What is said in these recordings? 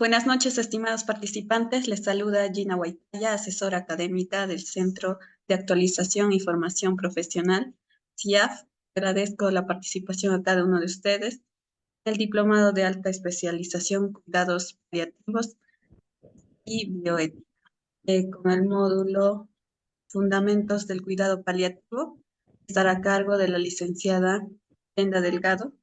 Buenas noches, estimados participantes. Les saluda Gina Guaitaya, asesora académica del Centro de Actualización y Formación Profesional, CIAF. Agradezco la participación a cada uno de ustedes. El Diplomado de Alta Especialización, Cuidados Paliativos y Bioética, con el módulo Fundamentos del Cuidado Paliativo, estará a cargo de la licenciada Brenda Delgado.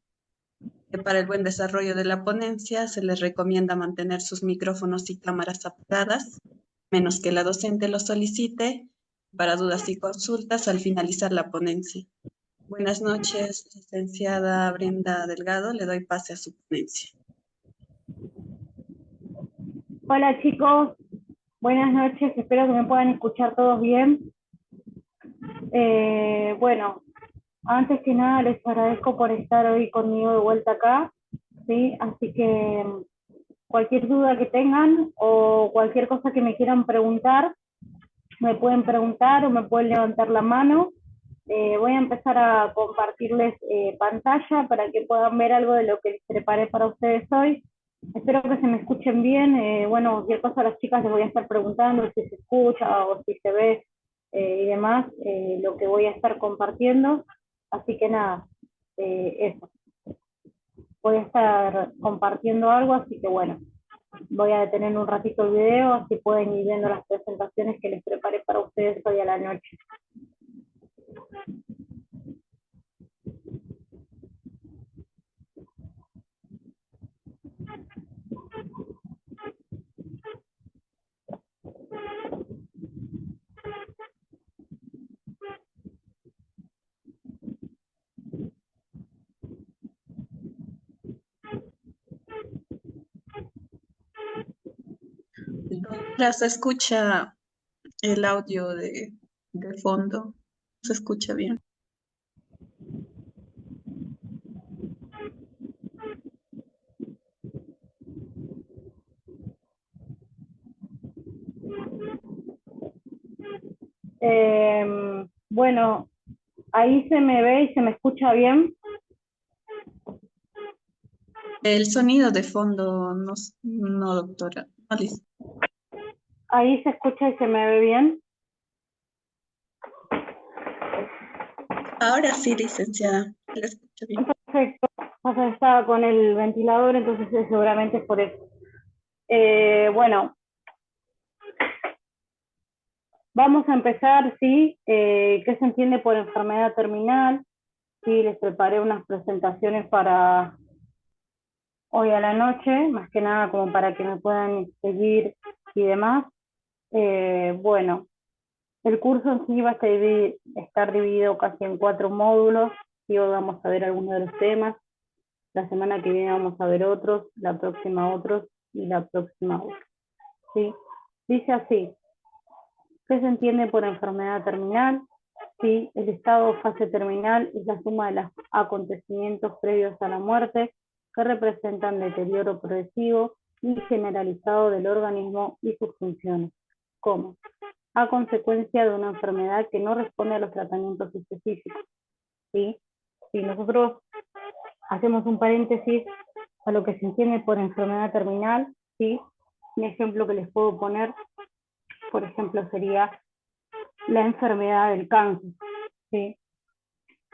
Para el buen desarrollo de la ponencia, se les recomienda mantener sus micrófonos y cámaras apagadas, menos que la docente lo solicite, para dudas y consultas al finalizar la ponencia. Buenas noches, licenciada Brenda Delgado, le doy pase a su ponencia. Hola chicos, buenas noches, espero que me puedan escuchar todos bien. Bueno, antes que nada les agradezco por estar hoy conmigo de vuelta acá, ¿sí? Así que cualquier duda que tengan o cualquier cosa que me quieran preguntar, me pueden preguntar o me pueden levantar la mano. Voy a empezar a compartirles pantalla para que puedan ver algo de lo que les preparé para ustedes hoy. Espero que se me escuchen bien. Bueno, cualquier cosa a las chicas les voy a estar preguntando si se escucha o si se ve y demás, lo que voy a estar compartiendo. Así que nada, eso. Voy a estar compartiendo algo, así que bueno, voy a detener un ratito el video, así pueden ir viendo las presentaciones que les preparé para ustedes hoy a la noche. Doctora, se escucha el audio de fondo, se escucha bien. Bueno, ahí se me ve y se me escucha bien. El sonido de fondo, no, no doctora. No, Ahí se escucha y se me ve bien. ahora sí, licenciada, le escucho bien. Perfecto. Pasa que estaba con el ventilador, entonces seguramente es por eso. Bueno, vamos a empezar, ¿sí? ¿Qué se entiende por enfermedad terminal? Sí, les preparé unas presentaciones para hoy a la noche, más que nada como para que me puedan seguir y demás. Bueno, el curso en sí va a estar dividido casi en 4 módulos, y hoy vamos a ver algunos de los temas. La semana que viene vamos a ver otros, la próxima otros y la próxima otros. ¿Sí? Dice así: ¿qué se entiende por enfermedad terminal? ¿Sí? El estado o fase terminal es la suma de los acontecimientos previos a la muerte que representan deterioro progresivo y generalizado del organismo y sus funciones, como a consecuencia de una enfermedad que no responde a los tratamientos específicos. ¿Sí? Si nosotros hacemos un paréntesis a lo que se entiende por enfermedad terminal, ¿sí? Un ejemplo que les puedo poner, por ejemplo, sería la enfermedad del cáncer, ¿sí?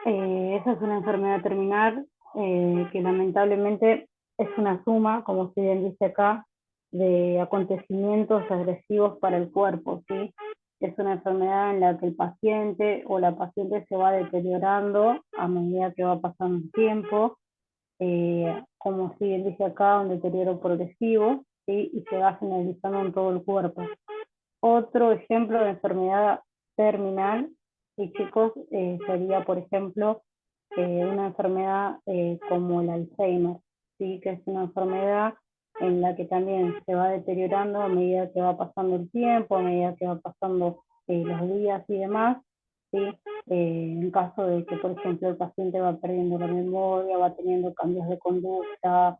Esa es una enfermedad terminal que lamentablemente es una suma, como se bien dice acá, de acontecimientos agresivos para el cuerpo, ¿sí? Es una enfermedad en la que el paciente o la paciente se va deteriorando a medida que va pasando el tiempo, como si bien dice acá, un deterioro progresivo, ¿sí? Y se va generalizando en todo el cuerpo. Otro ejemplo de enfermedad terminal, y chicos, sería, por ejemplo, una enfermedad como el Alzheimer, ¿sí? Que es una enfermedad en la que también se va deteriorando a medida que va pasando el tiempo, a medida que va pasando los días y demás, ¿sí? En caso de que, por ejemplo, el paciente va perdiendo la memoria, va teniendo cambios de conducta,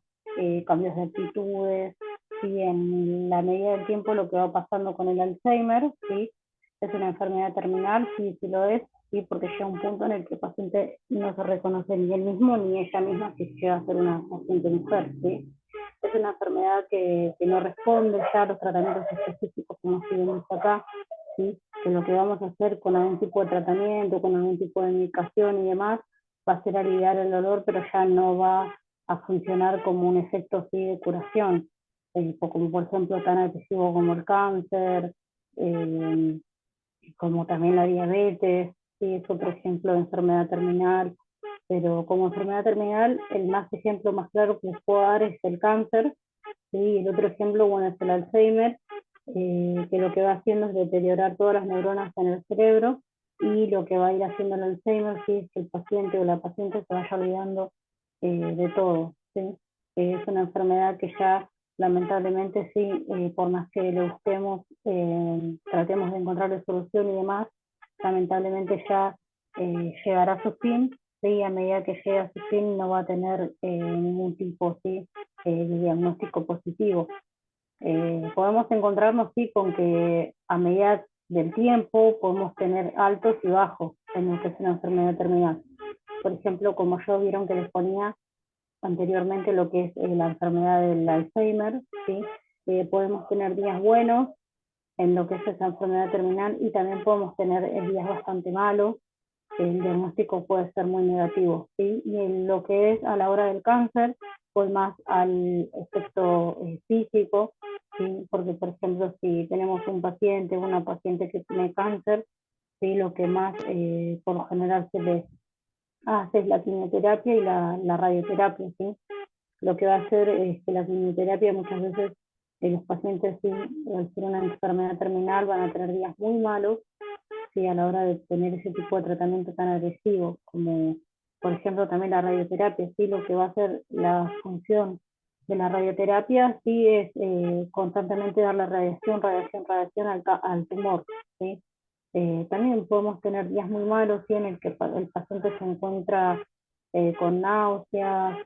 cambios de actitudes, ¿sí? En la medida del tiempo lo que va pasando con el Alzheimer, ¿sí? Es una enfermedad terminal, sí, sí lo es, ¿sí? Porque llega un punto en el que el paciente no se reconoce ni él mismo ni ella misma si llega a ser una paciente mujer, ¿sí? es una enfermedad que no responde ya a los tratamientos específicos como si vemos acá, ¿sí? Que lo que vamos a hacer con algún tipo de tratamiento, con algún tipo de medicación y demás, va a ser aliviar el dolor, pero ya no va a funcionar como un efecto así de curación, como por ejemplo tan agresivo como el cáncer, eh, como también la diabetes, ¿sí? Es otro ejemplo de enfermedad terminal, pero como enfermedad terminal, el ejemplo más claro que les puedo dar es el cáncer, ¿sí? El otro ejemplo, bueno, es el Alzheimer, que lo que va haciendo es deteriorar todas las neuronas en el cerebro, y lo que va a ir haciendo el Alzheimer, ¿sí? Es que el paciente o la paciente se vaya olvidando de todo, ¿sí? Es una enfermedad que ya lamentablemente sí, por más que le busquemos, tratemos de encontrarle solución y demás, lamentablemente ya llegará a su fin, ¿sí? A medida que llegue a su fin no va a tener ningún tipo, ¿sí? De diagnóstico positivo. Podemos encontrarnos sí con que a medida del tiempo podemos tener altos y bajos en lo que es una enfermedad terminal. Por ejemplo, como yo vieron que les ponía anteriormente lo que es la enfermedad del Alzheimer, ¿sí? Podemos tener días buenos en lo que es esa enfermedad terminal y también podemos tener días bastante malos. El diagnóstico puede ser muy negativo, ¿sí? Y en lo que es a la hora del cáncer, pues más al efecto físico, ¿sí? Porque por ejemplo si tenemos un paciente, una paciente que tiene cáncer, ¿sí? Lo que más por lo general se le hace es la quimioterapia y la radioterapia, ¿sí? Lo que va a hacer es que la quimioterapia muchas veces los pacientes, sí, al ser una enfermedad terminal, van a tener días muy malos, sí, a la hora de tener ese tipo de tratamiento tan agresivo, como por ejemplo también la radioterapia, sí, lo que va a hacer la función de la radioterapia, sí, es constantemente darle radiación, radiación, radiación al tumor, ¿sí? También podemos tener días muy malos, ¿sí? En el que el paciente se encuentra con náuseas,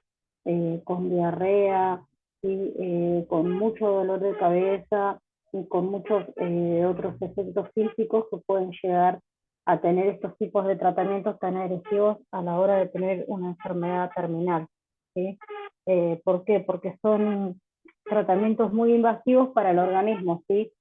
con diarrea, ¿sí? Con mucho dolor de cabeza y con muchos otros efectos físicos que pueden llegar a tener estos tipos de tratamientos tan agresivos a la hora de tener una enfermedad terminal, ¿sí? ¿Por qué? Porque son tratamientos muy invasivos para el organismo, ¿sí?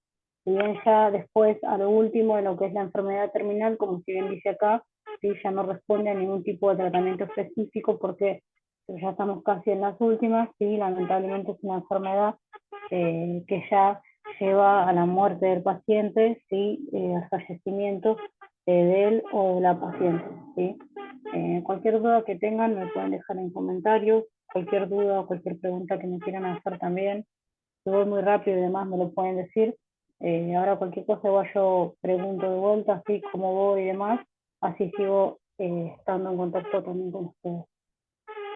Si bien ya después, a lo último, de lo que es la enfermedad terminal, como si bien dice acá, ¿sí? Ya no responde a ningún tipo de tratamiento específico porque ya estamos casi en las últimas, sí, lamentablemente es una enfermedad que ya lleva a la muerte del paciente, sí, al fallecimiento de él o de la paciente, ¿sí? Cualquier duda que tengan me pueden dejar en comentarios, cualquier duda o cualquier pregunta que me quieran hacer también, si voy muy rápido y demás me lo pueden decir. Ahora cualquier cosa igual yo pregunto de vuelta, así como voy y demás, así sigo estando en contacto también con ustedes.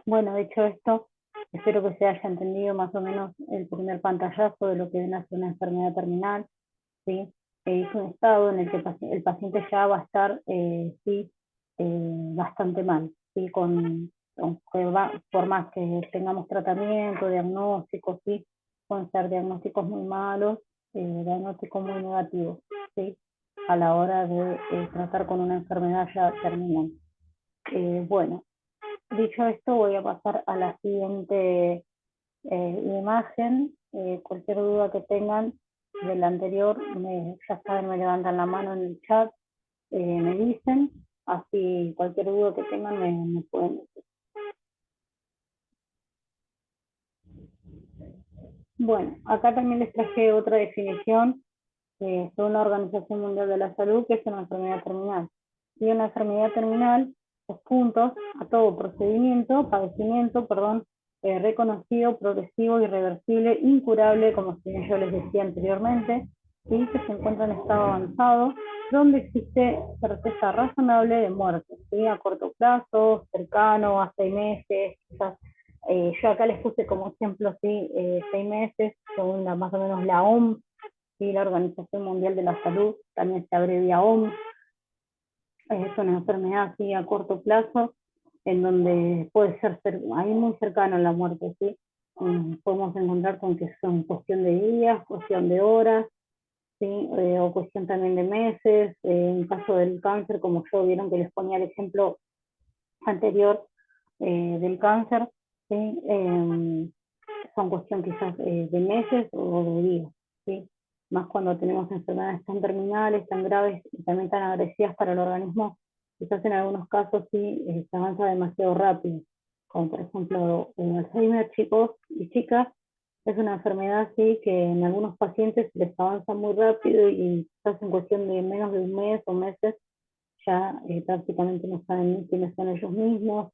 Bueno, dicho esto, espero que se haya entendido más o menos el primer pantallazo de lo que viene a ser una enfermedad terminal, ¿sí? Es un estado en el que el paciente ya va a estar, sí, bastante mal, ¿sí? Por más que tengamos tratamiento, diagnósticos, ¿sí? Pueden ser diagnósticos muy malos, diagnósticos muy negativos, ¿sí? A la hora de tratar con una enfermedad ya terminal. Bueno, dicho esto, voy a pasar a la siguiente imagen. Cualquier duda que tengan del anterior, ya saben, me levantan la mano en el chat, me dicen, así cualquier duda que tengan me pueden decir. Bueno, acá también les traje otra definición según la Organización Mundial de la Salud, que es una enfermedad terminal. Y una enfermedad terminal, los puntos, a todo padecimiento, reconocido, progresivo, irreversible, incurable, como yo les decía anteriormente, ¿sí? Que se encuentra en estado avanzado, donde existe certeza razonable de muerte, ¿sí? A corto plazo, cercano, a 6 meses, quizás. Yo acá les puse como ejemplo, ¿sí? 6 meses, según más o menos la OMS, ¿sí? La Organización Mundial de la Salud, también se abrevia OMS. Es una enfermedad así a corto plazo, en donde puede ser ahí muy cercano a la muerte, ¿sí? Podemos encontrar con que son cuestión de días, cuestión de horas, ¿sí? O cuestión también de meses. En caso del cáncer, como yo vieron que les ponía el ejemplo anterior del cáncer, ¿sí? son cuestión quizás de meses o de días, ¿sí? Más cuando tenemos enfermedades tan terminales, tan graves y también tan agresivas para el organismo, quizás en algunos casos sí se avanza demasiado rápido, como por ejemplo el Alzheimer, chicos y chicas, es una enfermedad sí que en algunos pacientes les avanza muy rápido y quizás en cuestión de menos de un mes o meses ya prácticamente no saben quiénes son ellos mismos.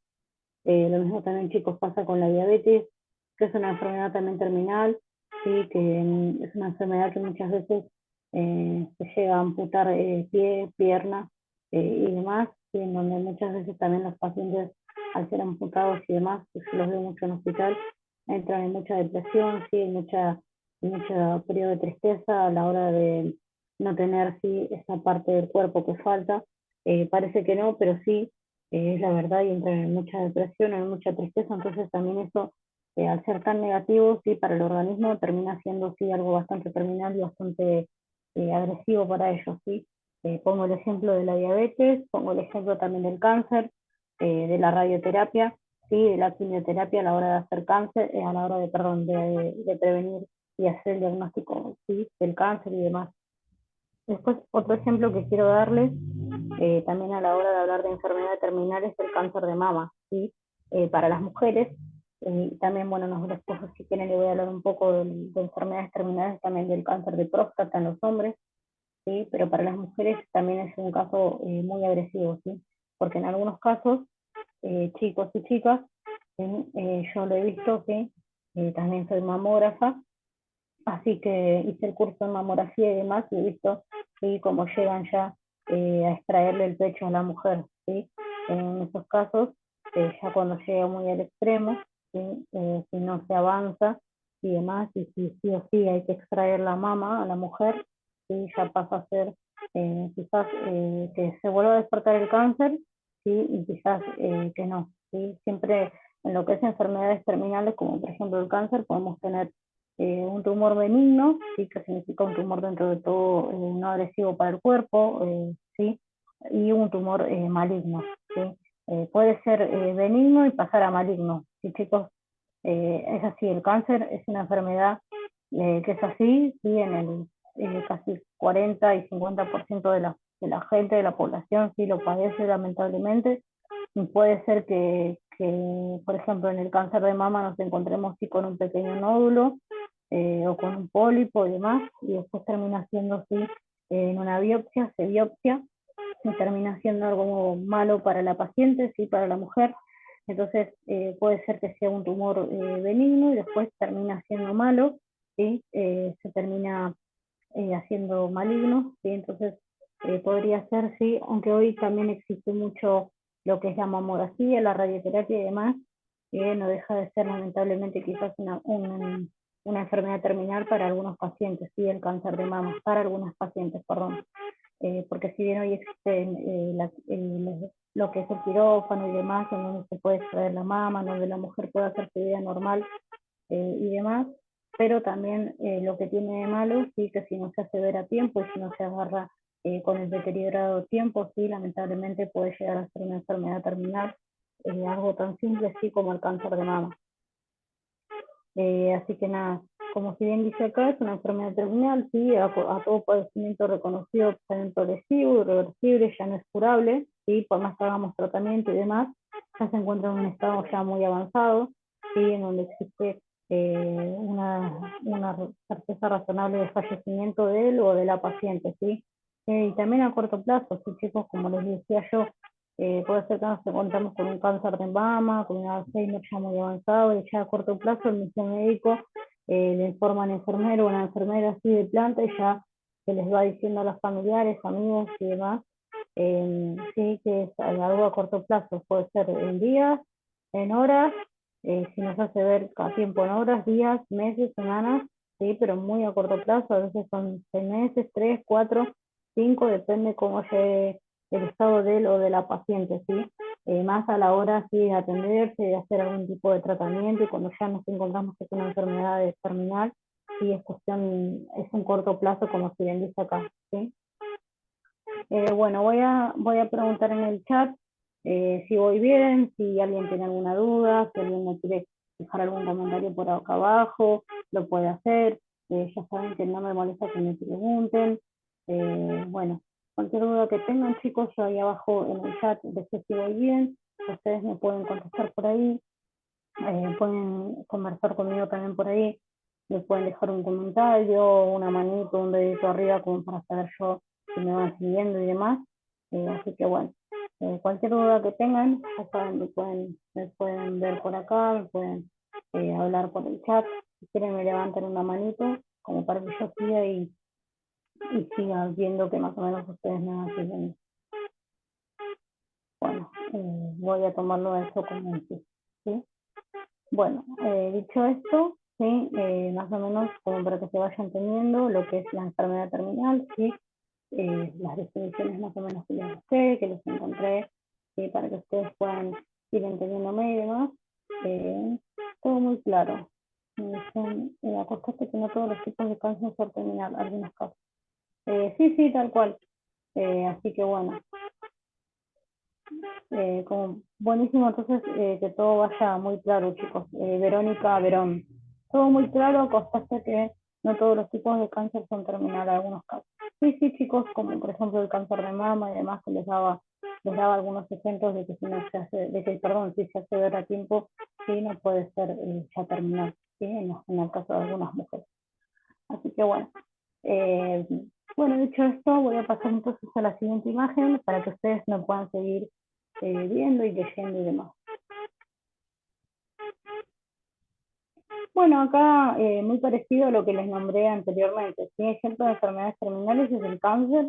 Lo mismo también, chicos, pasa con la diabetes, que es una enfermedad también terminal, ¿sí? Que es una enfermedad que muchas veces se llega a amputar pie, pierna y demás, ¿sí? En donde muchas veces también los pacientes, al ser amputados y demás, que se los ve mucho en hospital, entran en mucha depresión, ¿sí? En mucho periodo de tristeza a la hora de no tener ¿sí? esa parte del cuerpo que falta. Parece que no, pero sí, es la verdad, y entran en mucha depresión, en mucha tristeza, entonces también eso, al ser tan negativo, sí, para el organismo termina siendo sí algo bastante terminal y bastante agresivo para ellos, sí. Pongo el ejemplo de la diabetes, pongo el ejemplo también del cáncer, de la radioterapia, sí, de la quimioterapia a la hora de hacer cáncer, a la hora de, perdón, de prevenir y hacer el diagnóstico, sí, del cáncer y demás. Después, otro ejemplo que quiero darles, también a la hora de hablar de enfermedades terminales, el cáncer de mama, ¿sí? Para las mujeres, también, bueno, después si quieren le voy a hablar un poco de enfermedades terminales, también del cáncer de próstata en los hombres, ¿sí? Pero para las mujeres también es un caso muy agresivo, ¿sí? Porque en algunos casos, chicos y chicas, yo lo he visto, ¿sí? También soy mamógrafa, así que hice el curso en mamografía y demás y he visto ¿sí? Cómo llegan ya a extraerle el pecho a la mujer. ¿sí? En esos casos, ya cuando llega muy al extremo, ¿sí? Si no se avanza y demás, y si sí o sí hay que extraer la mama a la mujer, ¿sí? Ya pasa a ser quizás que se vuelva a despertar el cáncer, ¿sí? Y quizás que no. ¿sí? Siempre en lo que es enfermedades terminales, como por ejemplo el cáncer, podemos tener un tumor benigno, ¿sí? Que significa un tumor dentro de todo no agresivo para el cuerpo, ¿sí? Y un tumor maligno. ¿sí? Puede ser benigno y pasar a maligno. ¿sí, chicos? Es así, el cáncer es una enfermedad que es así, ¿sí? En el casi 40 y 50% de la gente, de la población, sí lo padece lamentablemente. Y puede ser por ejemplo, en el cáncer de mama nos encontremos sí, con un pequeño nódulo o con un pólipo y demás, y después termina siendo así en una biopsia, se biopsia, y termina siendo algo malo para la paciente, sí, para la mujer. Entonces puede ser que sea un tumor benigno y después termina siendo malo, ¿sí? Se termina haciendo maligno, ¿sí? Entonces podría ser, sí, aunque hoy también existe mucho lo que es la mamografía, la radioterapia y demás, que no deja de ser lamentablemente quizás una enfermedad terminal para algunos pacientes, sí, el cáncer de mama, para algunos pacientes, perdón. Porque si bien hoy existe lo que es el quirófano y demás, en donde se puede extraer la mama, donde la mujer puede hacer su vida normal y demás, pero también lo que tiene de malo, sí, que si no se hace ver a tiempo y si no se agarra con el deteriorado tiempo, sí, lamentablemente puede llegar a ser una enfermedad terminal, algo tan simple sí como el cáncer de mama. Así que nada, como si bien dice acá, es una enfermedad terminal, sí, a todo padecimiento reconocido también progresivo, irreversible, ya no es curable, sí, por más que hagamos tratamiento y demás, ya se encuentra en un estado ya muy avanzado, sí, en donde existe una certeza razonable de fallecimiento de él o de la paciente, sí. Y también a corto plazo, sí, chicos, como les decía yo, puede ser que nos encontremos con un cáncer de mama, con un Alzheimer ya muy avanzado, y ya a corto plazo el mismo médico le informa al enfermero o a una enfermera así de planta y ya se les va diciendo a los familiares, amigos y demás, sí que es algo a corto plazo, puede ser en días, en horas, si nos hace ver cada tiempo en horas, días, meses, semanas, sí, pero muy a corto plazo, a veces son 6 meses, 3, 4, 5, depende cómo llegue el estado de él o de la paciente, ¿sí? Más a la hora sí, de atenderse, de hacer algún tipo de tratamiento y cuando ya nos encontramos que es una enfermedad terminal, sí, es un corto plazo como se bien dice acá, ¿sí? Bueno, voy a preguntar en el chat si voy bien, si alguien tiene alguna duda, si alguien me quiere dejar algún comentario por acá abajo, lo puede hacer. Ya saben que no me molesta que me pregunten. Bueno, cualquier duda que tengan, chicos, yo ahí abajo en el chat de si voy bien, ustedes me pueden contestar por ahí, pueden conversar conmigo también por ahí, me pueden dejar un comentario, una manito, un dedito arriba como para saber yo si me van siguiendo y demás. Así que bueno, cualquier duda que tengan, ya saben, me pueden ver por acá, me pueden hablar por el chat. Si quieren me levantan una manito como para que yo siga y siga viendo que más o menos ustedes me van siguiendo. Bueno, voy a tomarlo eso como un sí, ¿sí? Bueno, dicho esto, ¿sí? Más o menos como para que se vaya entendiendo lo que es la enfermedad terminal, ¿sí? Las definiciones más o menos que les busqué, que les encontré, ¿sí? Para que ustedes puedan ir entendiéndome y demás. Todo muy claro. Acostarse que no todos los tipos de cáncer son terminal, algunos casos. Sí, tal cual. Así que bueno, como buenísimo, entonces que todo vaya muy claro, chicos. Verónica Verón, todo muy claro, constaste que no todos los tipos de cáncer son terminales, algunos casos. Sí, chicos, como por ejemplo el cáncer de mama y demás, que les daba algunos ejemplos de que si no se hace, si se hace ver a tiempo, sí, no puede ser ya terminal, ¿sí? En el caso de algunas mujeres. Así que bueno. Bueno, dicho esto, voy a pasar entonces a la siguiente imagen para que ustedes me puedan seguir viendo y leyendo y demás. Bueno, acá muy parecido a lo que les nombré anteriormente. ¿Sí? Ejemplo de enfermedades terminales es el cáncer,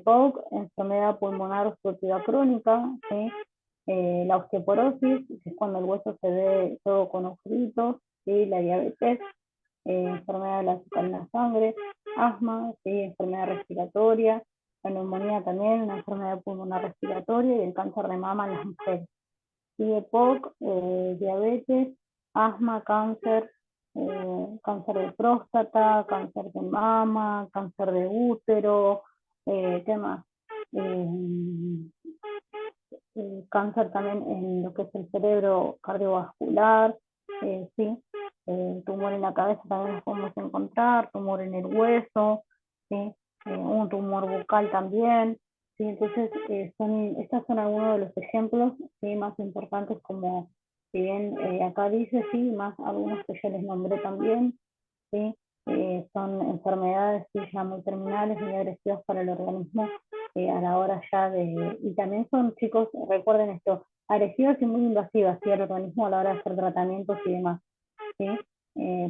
POC, enfermedad pulmonar obstructiva crónica, ¿sí? La osteoporosis, que es cuando el hueso se ve todo con agujeritos, ¿sí? La diabetes, enfermedad de la azúcar en la sangre, asma, ¿sí? Enfermedad respiratoria, la neumonía también, una enfermedad pulmonar respiratoria y el cáncer de mama en las mujeres. ¿Sí? EPOC, diabetes, asma, cáncer, cáncer de próstata, cáncer de mama, cáncer de útero, ¿qué más? Cáncer también en lo que es el cerebro cardiovascular, ¿sí? Tumor en la cabeza también los podemos encontrar, tumor en el hueso, ¿sí? Un tumor bucal también, ¿sí? Entonces, estos son algunos de los ejemplos, ¿sí? Más importantes, como si bien acá dice, sí, más algunos que yo les nombré también, ¿sí? Son enfermedades sí, ya muy terminales, muy agresivas para el organismo a la hora ya de... Y también son, chicos, recuerden esto, agresivas y muy invasivas, ¿sí? Al organismo a la hora de hacer tratamientos y demás, ¿sí?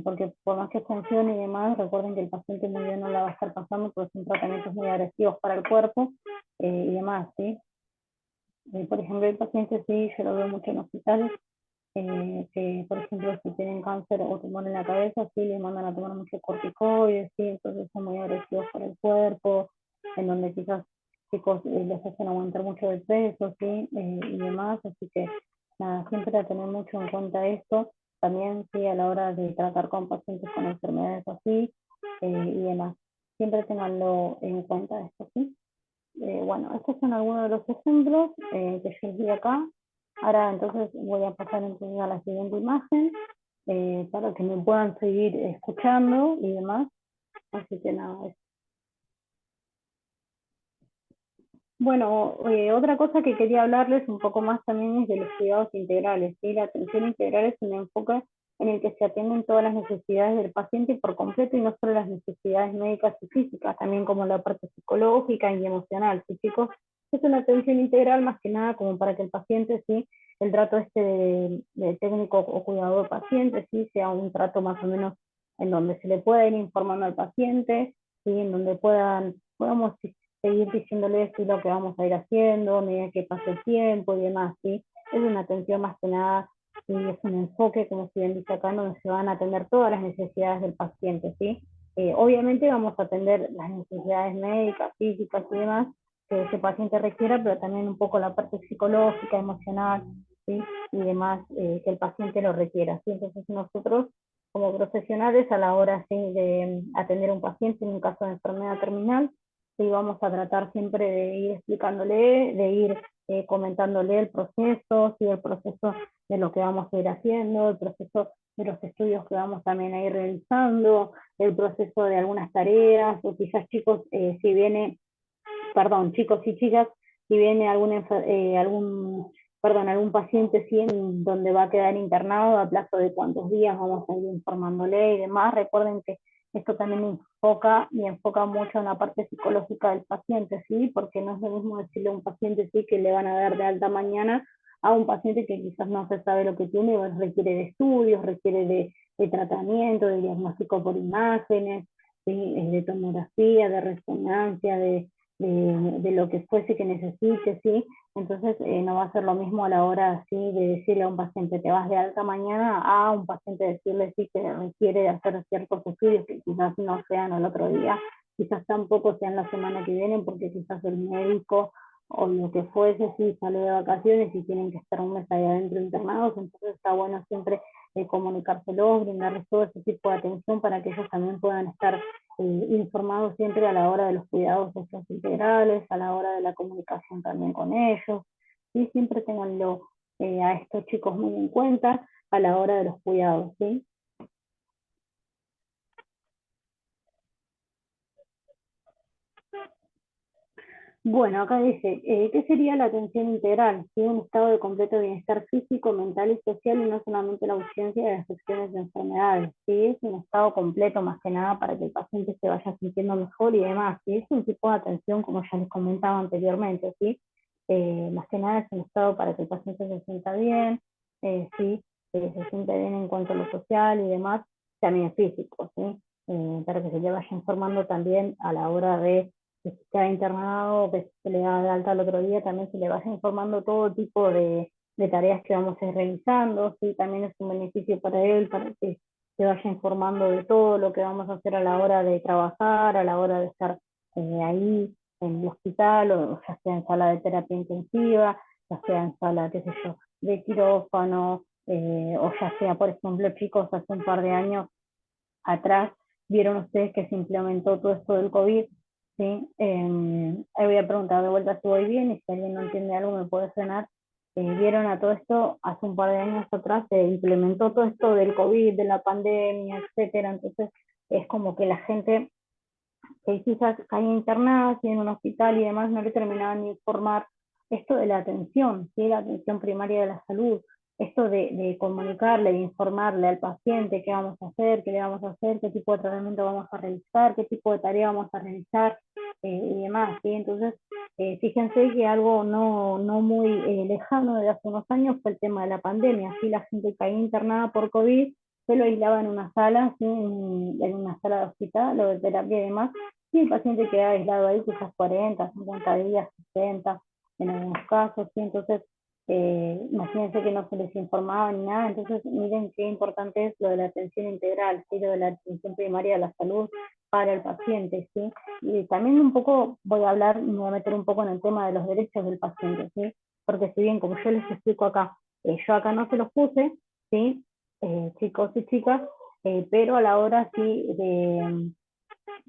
Porque por más que funcione y demás, recuerden que el paciente muy bien no la va a estar pasando porque son tratamientos muy agresivos para el cuerpo y demás, ¿sí? Por ejemplo, hay pacientes, sí, yo lo veo mucho en hospitales, que por ejemplo si tienen cáncer o tumor en la cabeza, sí les mandan a tomar mucho corticoides, sí, entonces son muy agresivos para el cuerpo, en donde quizás chicos les hacen aumentar mucho de peso, sí, y demás, así que nada, siempre a tener mucho en cuenta esto, también sí a la hora de tratar con pacientes con enfermedades así y demás, siempre tenganlo en cuenta esto, sí. Bueno, estos son algunos de los ejemplos que yo vi acá. Ahora entonces voy a pasar entonces a la siguiente imagen para que me puedan seguir escuchando y demás. Así que nada. Bueno, otra cosa que quería hablarles un poco más también es de los cuidados integrales. ¿Sí? La atención integral es un enfoque en el que se atienden todas las necesidades del paciente por completo y no solo las necesidades médicas y físicas, también como la parte psicológica y emocional. ¿Sí, chicos? Es una atención integral más que nada como para que el paciente, sí, el trato este de técnico o cuidador paciente, sí, sea un trato más o menos en donde se le pueda ir informando al paciente, sí, en donde podamos seguir diciéndoles sí, lo que vamos a ir haciendo a medida que pase el tiempo y demás, ¿sí? Es una atención más que nada, y es un enfoque, como si bien dice acá, donde se van a atender todas las necesidades del paciente, ¿sí? Obviamente vamos a atender las necesidades médicas, físicas y demás que ese paciente requiera, pero también un poco la parte psicológica, emocional, ¿sí? Y demás que el paciente lo requiera, ¿sí? Entonces nosotros, como profesionales, a la hora ¿sí? de atender a un paciente en un caso de enfermedad terminal, sí, vamos a tratar siempre de ir explicándole, de ir comentándole el proceso, sí, el proceso de lo que vamos a ir haciendo, el proceso de los estudios que vamos también a ir realizando, el proceso de algunas tareas, o quizás chicos, si viene, perdón, chicos y chicas, si viene algún paciente sí, en donde va a quedar internado a plazo de cuántos días, vamos a ir informándole y demás. Recuerden que esto también enfoca mucho en la parte psicológica del paciente, ¿sí? Porque no es lo mismo decirle a un paciente sí que le van a dar de alta mañana a un paciente que quizás no se sabe lo que tiene, requiere de estudios, requiere de tratamiento, de diagnóstico por imágenes, ¿sí? De tomografía, de resonancia, de lo que fuese que necesite, ¿sí? Entonces no va a ser lo mismo a la hora ¿sí? de decirle a un paciente te vas de alta mañana a un paciente decirle sí que requiere hacer ciertos estudios que quizás no sean al otro día, quizás tampoco sean la semana que viene porque quizás el médico o lo que fuese sí sale de vacaciones y tienen que estar un mes ahí adentro internados, entonces está bueno siempre comunicárselos, brindarles todo ese tipo de atención para que ellos también puedan estar informados siempre a la hora de los cuidados integrales, a la hora de la comunicación también con ellos, y siempre tenganlo a estos chicos muy en cuenta a la hora de los cuidados, ¿sí? Bueno, acá dice, ¿qué sería la atención integral? ¿Sí? Un estado de completo bienestar físico, mental y social y no solamente la ausencia de afecciones de enfermedades. ¿Sí? Es un estado completo más que nada para que el paciente se vaya sintiendo mejor y demás. ¿Sí? Es un tipo de atención como ya les comentaba anteriormente. ¿Sí? Más que nada es un estado para que el paciente se sienta bien, ¿sí? Se sienta bien en cuanto a lo social y demás, también físico. ¿Sí? Para que se le vaya informando también a la hora de que queda internado, que se le da de alta el otro día, también se le vaya informando todo tipo de tareas que vamos a ir realizando, ¿sí? También es un beneficio para él, para que se vaya informando de todo lo que vamos a hacer a la hora de trabajar, a la hora de estar ahí en el hospital, o ya sea en sala de terapia intensiva, ya sea en sala, qué sé yo, de quirófano, o ya sea, por ejemplo, chicos, hace un par de años atrás, vieron ustedes que se implementó todo esto del COVID, ¿sí? Ahí voy a preguntar de vuelta si voy bien y si alguien no entiende algo me puede frenar. Vieron a todo esto hace un par de años atrás, se implementó todo esto del COVID, de la pandemia, etcétera. Entonces es como que la gente que quizás caía internada, así en un hospital y demás, no le terminaban de informar esto de la atención, ¿sí? La atención primaria de la salud, esto de comunicarle, de informarle al paciente qué vamos a hacer, qué le vamos a hacer, qué tipo de tratamiento vamos a realizar, qué tipo de tarea vamos a realizar y demás, ¿sí? Entonces, fíjense que algo no muy lejano de hace unos años fue el tema de la pandemia, ¿sí? La gente caía internada por COVID, se lo aislaba en una sala, ¿sí? En una sala de hospital o de terapia y demás, y el paciente queda aislado ahí quizás 40, 50 días, 60, en algunos casos, ¿sí? Entonces, imagínense que no se les informaba ni nada, entonces miren qué importante es lo de la atención integral, ¿sí? Lo de la atención primaria de la salud para el paciente, ¿sí? Y también un poco voy a hablar, me voy a meter un poco en el tema de los derechos del paciente, ¿sí? Porque si bien, como yo les explico acá, yo acá no se los puse, ¿sí? Chicos y chicas, pero a la hora sí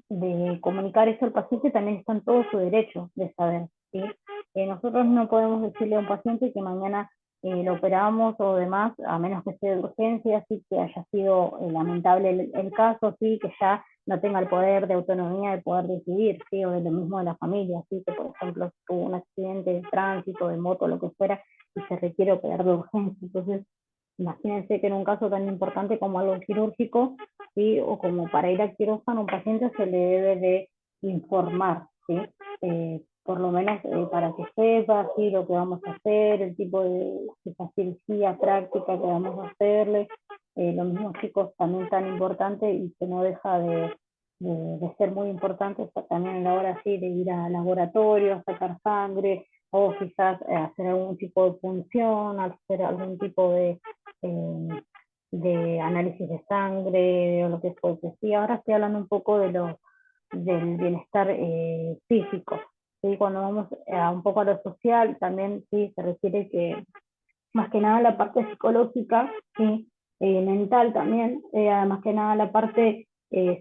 de comunicar eso al paciente también está en todo su derecho de saber, ¿sí? Nosotros no podemos decirle a un paciente que mañana lo operamos o demás, a menos que sea de urgencia, así que haya sido lamentable el caso, sí, que ya no tenga el poder de autonomía de poder decidir, sí, o de lo mismo de la familia, sí, que por ejemplo tuvo un accidente de tránsito, de moto, lo que fuera, y se requiere operar de urgencia. Entonces, imagínense que en un caso tan importante como algo quirúrgico, ¿sí? O como para ir al quirófano, un paciente se le debe de informar, ¿sí? Por lo menos para que sepa ¿sí? Lo que vamos a hacer, el tipo de cirugía práctica que vamos a hacerle. Lo mismo chicos también tan importante y que no deja de ser muy importante también a la hora sí, de ir al laboratorio, a sacar sangre, o quizás hacer algún tipo de punción, hacer algún tipo de análisis de sangre o lo que fuese. Sí, ahora estoy hablando un poco del bienestar físico. ¿Sí? Cuando vamos a un poco a lo social, también sí se requiere que, más que nada la parte psicológica, ¿sí? Mental también, más que nada la parte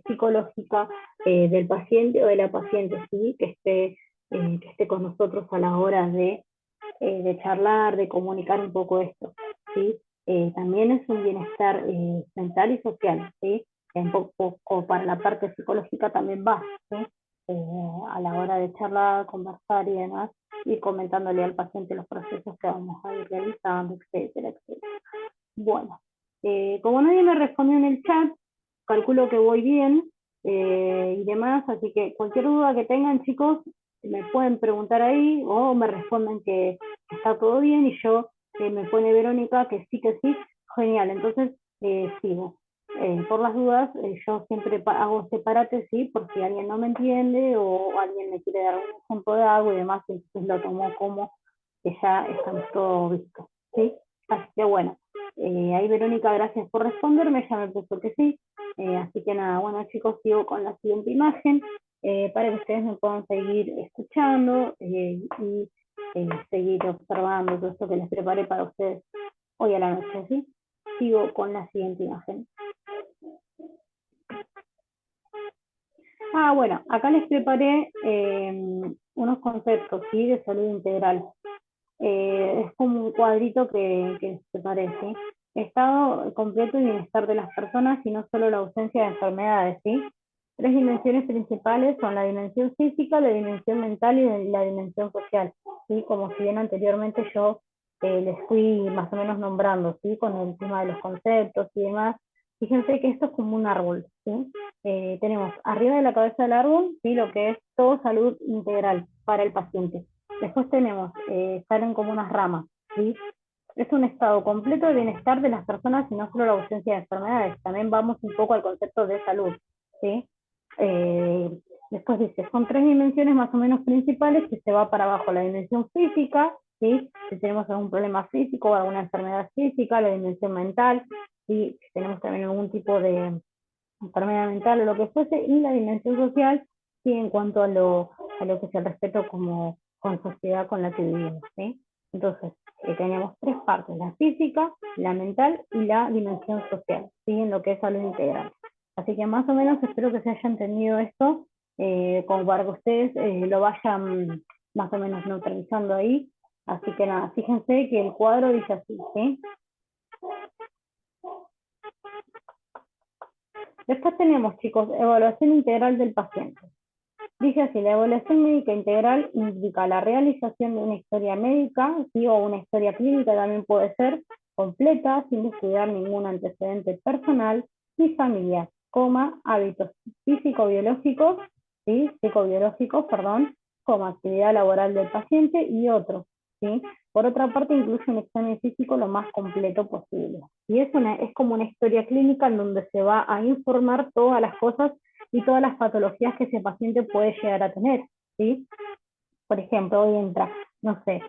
psicológica del paciente o de la paciente, ¿sí? Que esté con nosotros a la hora de de charlar, de comunicar un poco esto, ¿sí? También es un bienestar mental y social, ¿sí? Un poco para la parte psicológica también va, ¿sí? A la hora de charlar, conversar y demás, y comentándole al paciente los procesos que vamos a ir realizando, etcétera, etcétera. Bueno, como nadie me respondió en el chat, calculo que voy bien y demás, así que cualquier duda que tengan, chicos, me pueden preguntar ahí o me responden que está todo bien y yo, me pone Verónica que sí, genial, entonces sigo. Por las dudas, yo siempre hago separate, ¿sí? Por si alguien no me entiende o alguien me quiere dar un ejemplo de algo y demás, entonces lo tomo como que ya estamos todos vistos, ¿sí? Así que bueno, ahí Verónica, gracias por responderme, ya me puso que sí. Así que nada, bueno chicos, sigo con la siguiente imagen para que ustedes me puedan seguir escuchando y seguir observando todo esto que les preparé para ustedes hoy a la noche, ¿sí? Sigo con la siguiente imagen. Bueno, acá les preparé unos conceptos, ¿sí? De salud integral. Es como un cuadrito que se parece. Estado completo y bienestar de las personas y no solo la ausencia de enfermedades, ¿sí? Tres dimensiones principales son la dimensión física, la dimensión mental y la dimensión social, ¿sí? Como si bien anteriormente yo les fui más o menos nombrando, ¿sí? Con el tema de los conceptos y demás. Fíjense que esto es como un árbol, ¿sí? Tenemos arriba de la cabeza del árbol, ¿sí? Lo que es todo salud integral para el paciente. Después tenemos, salen como unas ramas, ¿sí? Es un estado completo de bienestar de las personas y no solo la ausencia de enfermedades. También vamos un poco al concepto de salud, ¿sí? Eh, Después dice, son tres dimensiones más o menos principales que se va para abajo. La dimensión física, ¿sí? Si tenemos algún problema físico o alguna enfermedad física, la dimensión mental, ¿sí? Si tenemos también algún tipo de enfermedad mental o lo que fuese, y la dimensión social, ¿sí? En cuanto a lo que es el respeto como con sociedad con la que vivimos, ¿sí? Entonces, tenemos tres partes, la física, la mental y la dimensión social, ¿sí? En lo que es salud integral. Así que más o menos espero que se haya entendido esto, como para que ustedes lo vayan más o menos neutralizando ahí. Así que nada, fíjense que el cuadro dice así, ¿sí? Después tenemos, chicos, evaluación integral del paciente. Dice así, la evaluación médica integral indica la realización de una historia médica, ¿sí? O una historia clínica también puede ser, completa, sin descuidar ningún antecedente personal y familiar, hábitos físico-biológicos, ¿sí? Psicobiológicos, perdón, como actividad laboral del paciente y otros, ¿sí? Por otra parte, incluye un examen físico lo más completo posible. Y es como una historia clínica en donde se va a informar todas las cosas y todas las patologías que ese paciente puede llegar a tener, ¿sí? Por ejemplo, hoy entra, no sé,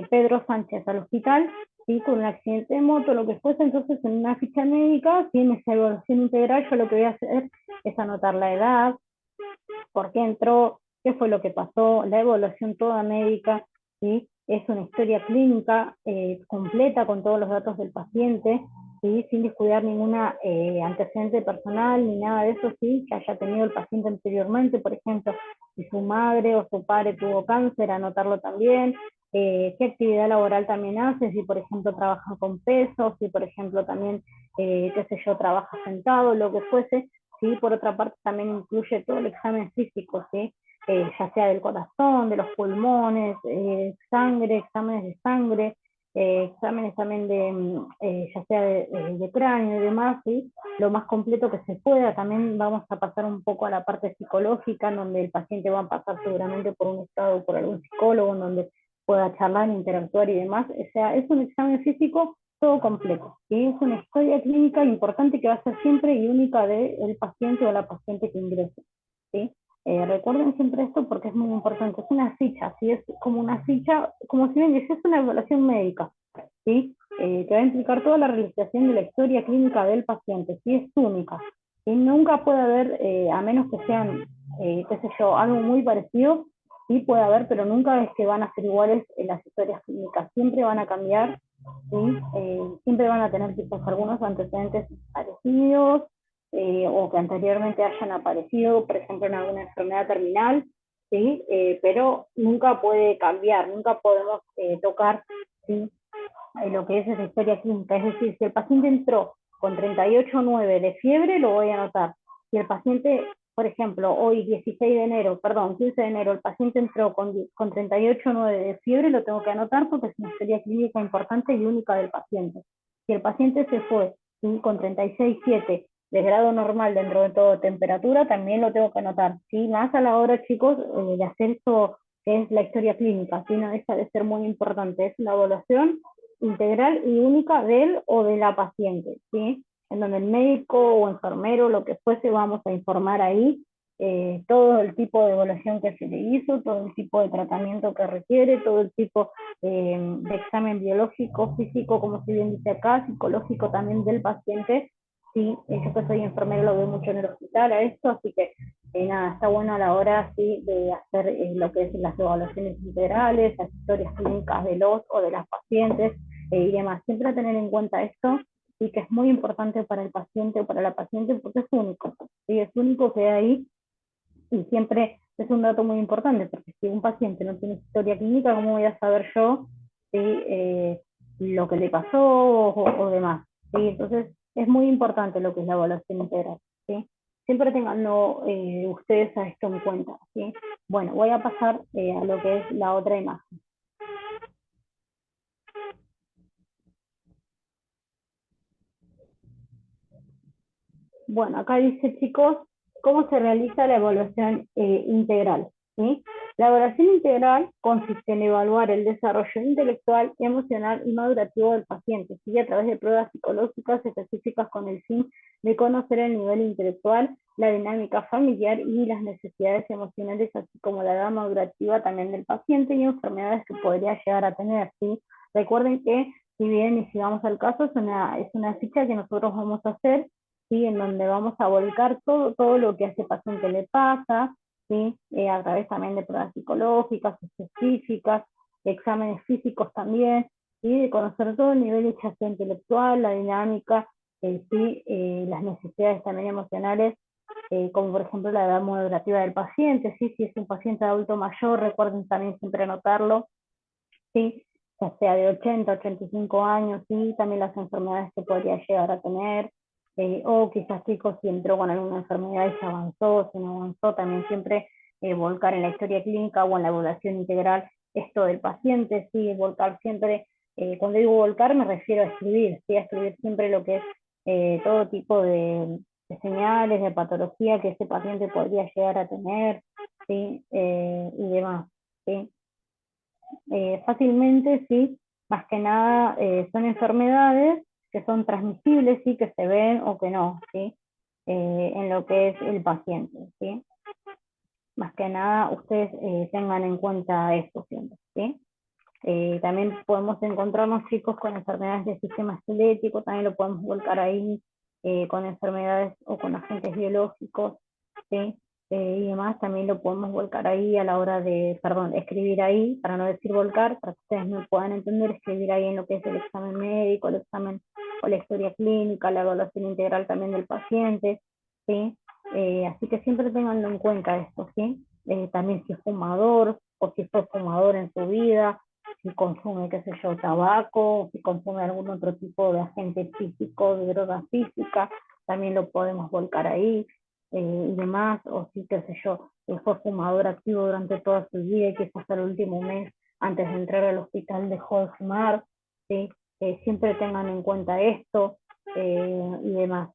Pedro Sánchez al hospital, ¿sí? Con un accidente de moto, lo que fuese, entonces en una ficha médica, ¿sí? En esa evaluación integral, yo lo que voy a hacer es anotar la edad, por qué entró, qué fue lo que pasó, la evaluación toda médica, ¿sí? Es una historia clínica completa con todos los datos del paciente, ¿sí? Sin descuidar ninguna antecedente personal ni nada de eso, ¿sí? Que haya tenido el paciente anteriormente, por ejemplo, si su madre o su padre tuvo cáncer, anotarlo también, qué actividad laboral también hace, si por ejemplo trabaja con peso, si por ejemplo también, qué sé yo, trabaja sentado, lo que fuese, ¿sí? Por otra parte también incluye todo el examen físico, ¿sí? Ya sea del corazón, de los pulmones, sangre, exámenes de sangre, exámenes también de, ya sea de cráneo y demás, ¿sí? Lo más completo que se pueda. También vamos a pasar un poco a la parte psicológica, en donde el paciente va a pasar seguramente por un estado, por algún psicólogo, en donde pueda charlar, interactuar y demás. O sea, es un examen físico todo completo, ¿sí? Es una historia clínica importante que va a ser siempre y única del paciente o la paciente que ingrese, ¿sí? Recuerden siempre esto porque es muy importante, es una ficha, ¿sí? Es como una ficha, como si bien es una evaluación médica, ¿sí? Que va a implicar toda la realización de la historia clínica del paciente, ¿sí? Es única, ¿sí? Nunca puede haber, a menos que sean, qué sé yo, algo muy parecido, sí puede haber, pero nunca es que van a ser iguales las historias clínicas, siempre van a cambiar, ¿sí? Siempre van a tener quizás algunos antecedentes parecidos, o que anteriormente hayan aparecido, por ejemplo, en alguna enfermedad terminal, ¿sí? Pero nunca puede cambiar, nunca podemos tocar, ¿sí? Lo que es esa historia clínica. Es decir, si el paciente entró con 38,9 de fiebre, lo voy a anotar. Si el paciente, por ejemplo, hoy 15 de enero, el paciente entró con 38,9 de fiebre, lo tengo que anotar porque es una historia clínica importante y única del paciente. Si el paciente se fue, ¿sí?, con 36,7 de grado normal dentro de todo temperatura, también lo tengo que anotar. ¿Sí? Más a la hora, chicos, de hacer esto que es la historia clínica, ¿sí? No deja de ser muy importante. Es una evaluación integral y única de él o de la paciente, ¿sí? En donde el médico o enfermero, lo que fuese, vamos a informar ahí todo el tipo de evaluación que se le hizo, todo el tipo de tratamiento que requiere, todo el tipo de examen biológico, físico, como si bien dice acá, psicológico también del paciente. Sí, yo que soy enfermero lo veo mucho en el hospital a esto, así que nada, está bueno a la hora sí de hacer lo que es las evaluaciones integrales, las historias clínicas de los o de las pacientes y demás. Siempre tener en cuenta esto, sí, que es muy importante para el paciente o para la paciente porque es único, ¿sí? Es único que hay ahí y siempre es un dato muy importante porque si un paciente no tiene historia clínica, ¿cómo voy a saber yo ¿sí? Lo que le pasó o demás? ¿Sí? Entonces es muy importante lo que es la evaluación integral. ¿Sí? Siempre tenganlo ustedes a esto en cuenta. ¿Sí? Bueno, voy a pasar a lo que es la otra imagen. Bueno, acá dice, chicos, cómo se realiza la evaluación integral. ¿Sí? La evaluación integral consiste en evaluar el desarrollo intelectual, emocional y madurativo del paciente, ¿sí?, a través de pruebas psicológicas específicas con el fin de conocer el nivel intelectual, la dinámica familiar y las necesidades emocionales, así como la edad madurativa también del paciente y enfermedades que podría llegar a tener. ¿Sí? Recuerden que, si bien, y si vamos al caso, es una ficha que nosotros vamos a hacer, ¿sí?, en donde vamos a volcar todo lo que a ese paciente le pasa, ¿sí? A través también de pruebas psicológicas específicas, exámenes físicos también, y de conocer todo el nivel ya sea intelectual, la dinámica, ¿sí? Las necesidades también emocionales, como por ejemplo la edad madurativa del paciente, ¿sí? Si es un paciente adulto mayor, recuerden también siempre anotarlo, ¿sí? Ya sea de 80, 85 años, ¿sí? También las enfermedades que podría llegar a tener, o quizás chicos si entró con alguna enfermedad y se avanzó, si no avanzó, también siempre volcar en la historia clínica o en la evaluación integral esto del paciente, ¿sí? Volcar siempre, cuando digo volcar me refiero a escribir, ¿sí? A escribir siempre lo que es todo tipo de señales, de patología que ese paciente podría llegar a tener, ¿sí? Y demás, ¿sí? Fácilmente, sí, más que nada son enfermedades que son transmisibles, sí, que se ven o que no, ¿sí? En lo que es el paciente, ¿sí? Más que nada ustedes tengan en cuenta esto siempre, ¿sí? También podemos encontrarnos chicos con enfermedades del sistema esquelético, también lo podemos volcar ahí, con enfermedades o con agentes biológicos, ¿sí? Y demás, también lo podemos volcar ahí a la hora de, perdón, escribir ahí, para no decir volcar, para que ustedes me puedan entender, escribir ahí en lo que es el examen médico, el examen o la historia clínica, la evaluación integral también del paciente, ¿sí? Así que siempre tenganlo en cuenta esto, ¿sí? También si es fumador, o si fue fumador en su vida, si consume, qué sé yo, tabaco, si consume algún otro tipo de agente físico, de droga física, también lo podemos volcar ahí, y demás, o si, qué sé yo, fue fumador activo durante toda su vida y quizás hasta el último mes, antes de entrar al hospital, dejó de fumar, ¿sí? Siempre tengan en cuenta esto, y demás.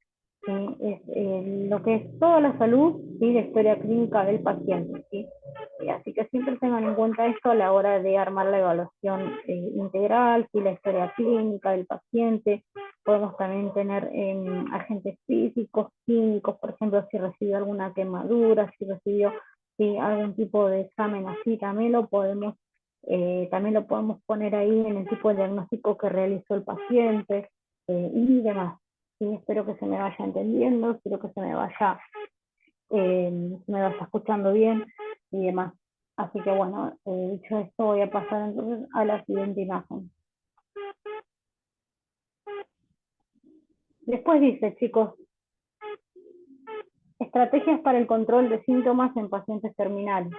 ¿Sí? Es lo que es toda la salud, ¿sí?, la historia clínica del paciente, ¿sí? Así que siempre tengan en cuenta esto a la hora de armar la evaluación integral, ¿sí?, la historia clínica del paciente. Podemos también tener agentes físicos, químicos, por ejemplo, si recibió alguna quemadura, si recibió, ¿sí?, algún tipo de examen así, también lo podemos poner ahí en el tipo de diagnóstico que realizó el paciente, y demás. Sí, espero que se me vaya entendiendo, espero que se me vaya escuchando bien y demás. Así que bueno, dicho esto, voy a pasar entonces a la siguiente imagen. Después dice, chicos, estrategias para el control de síntomas en pacientes terminales.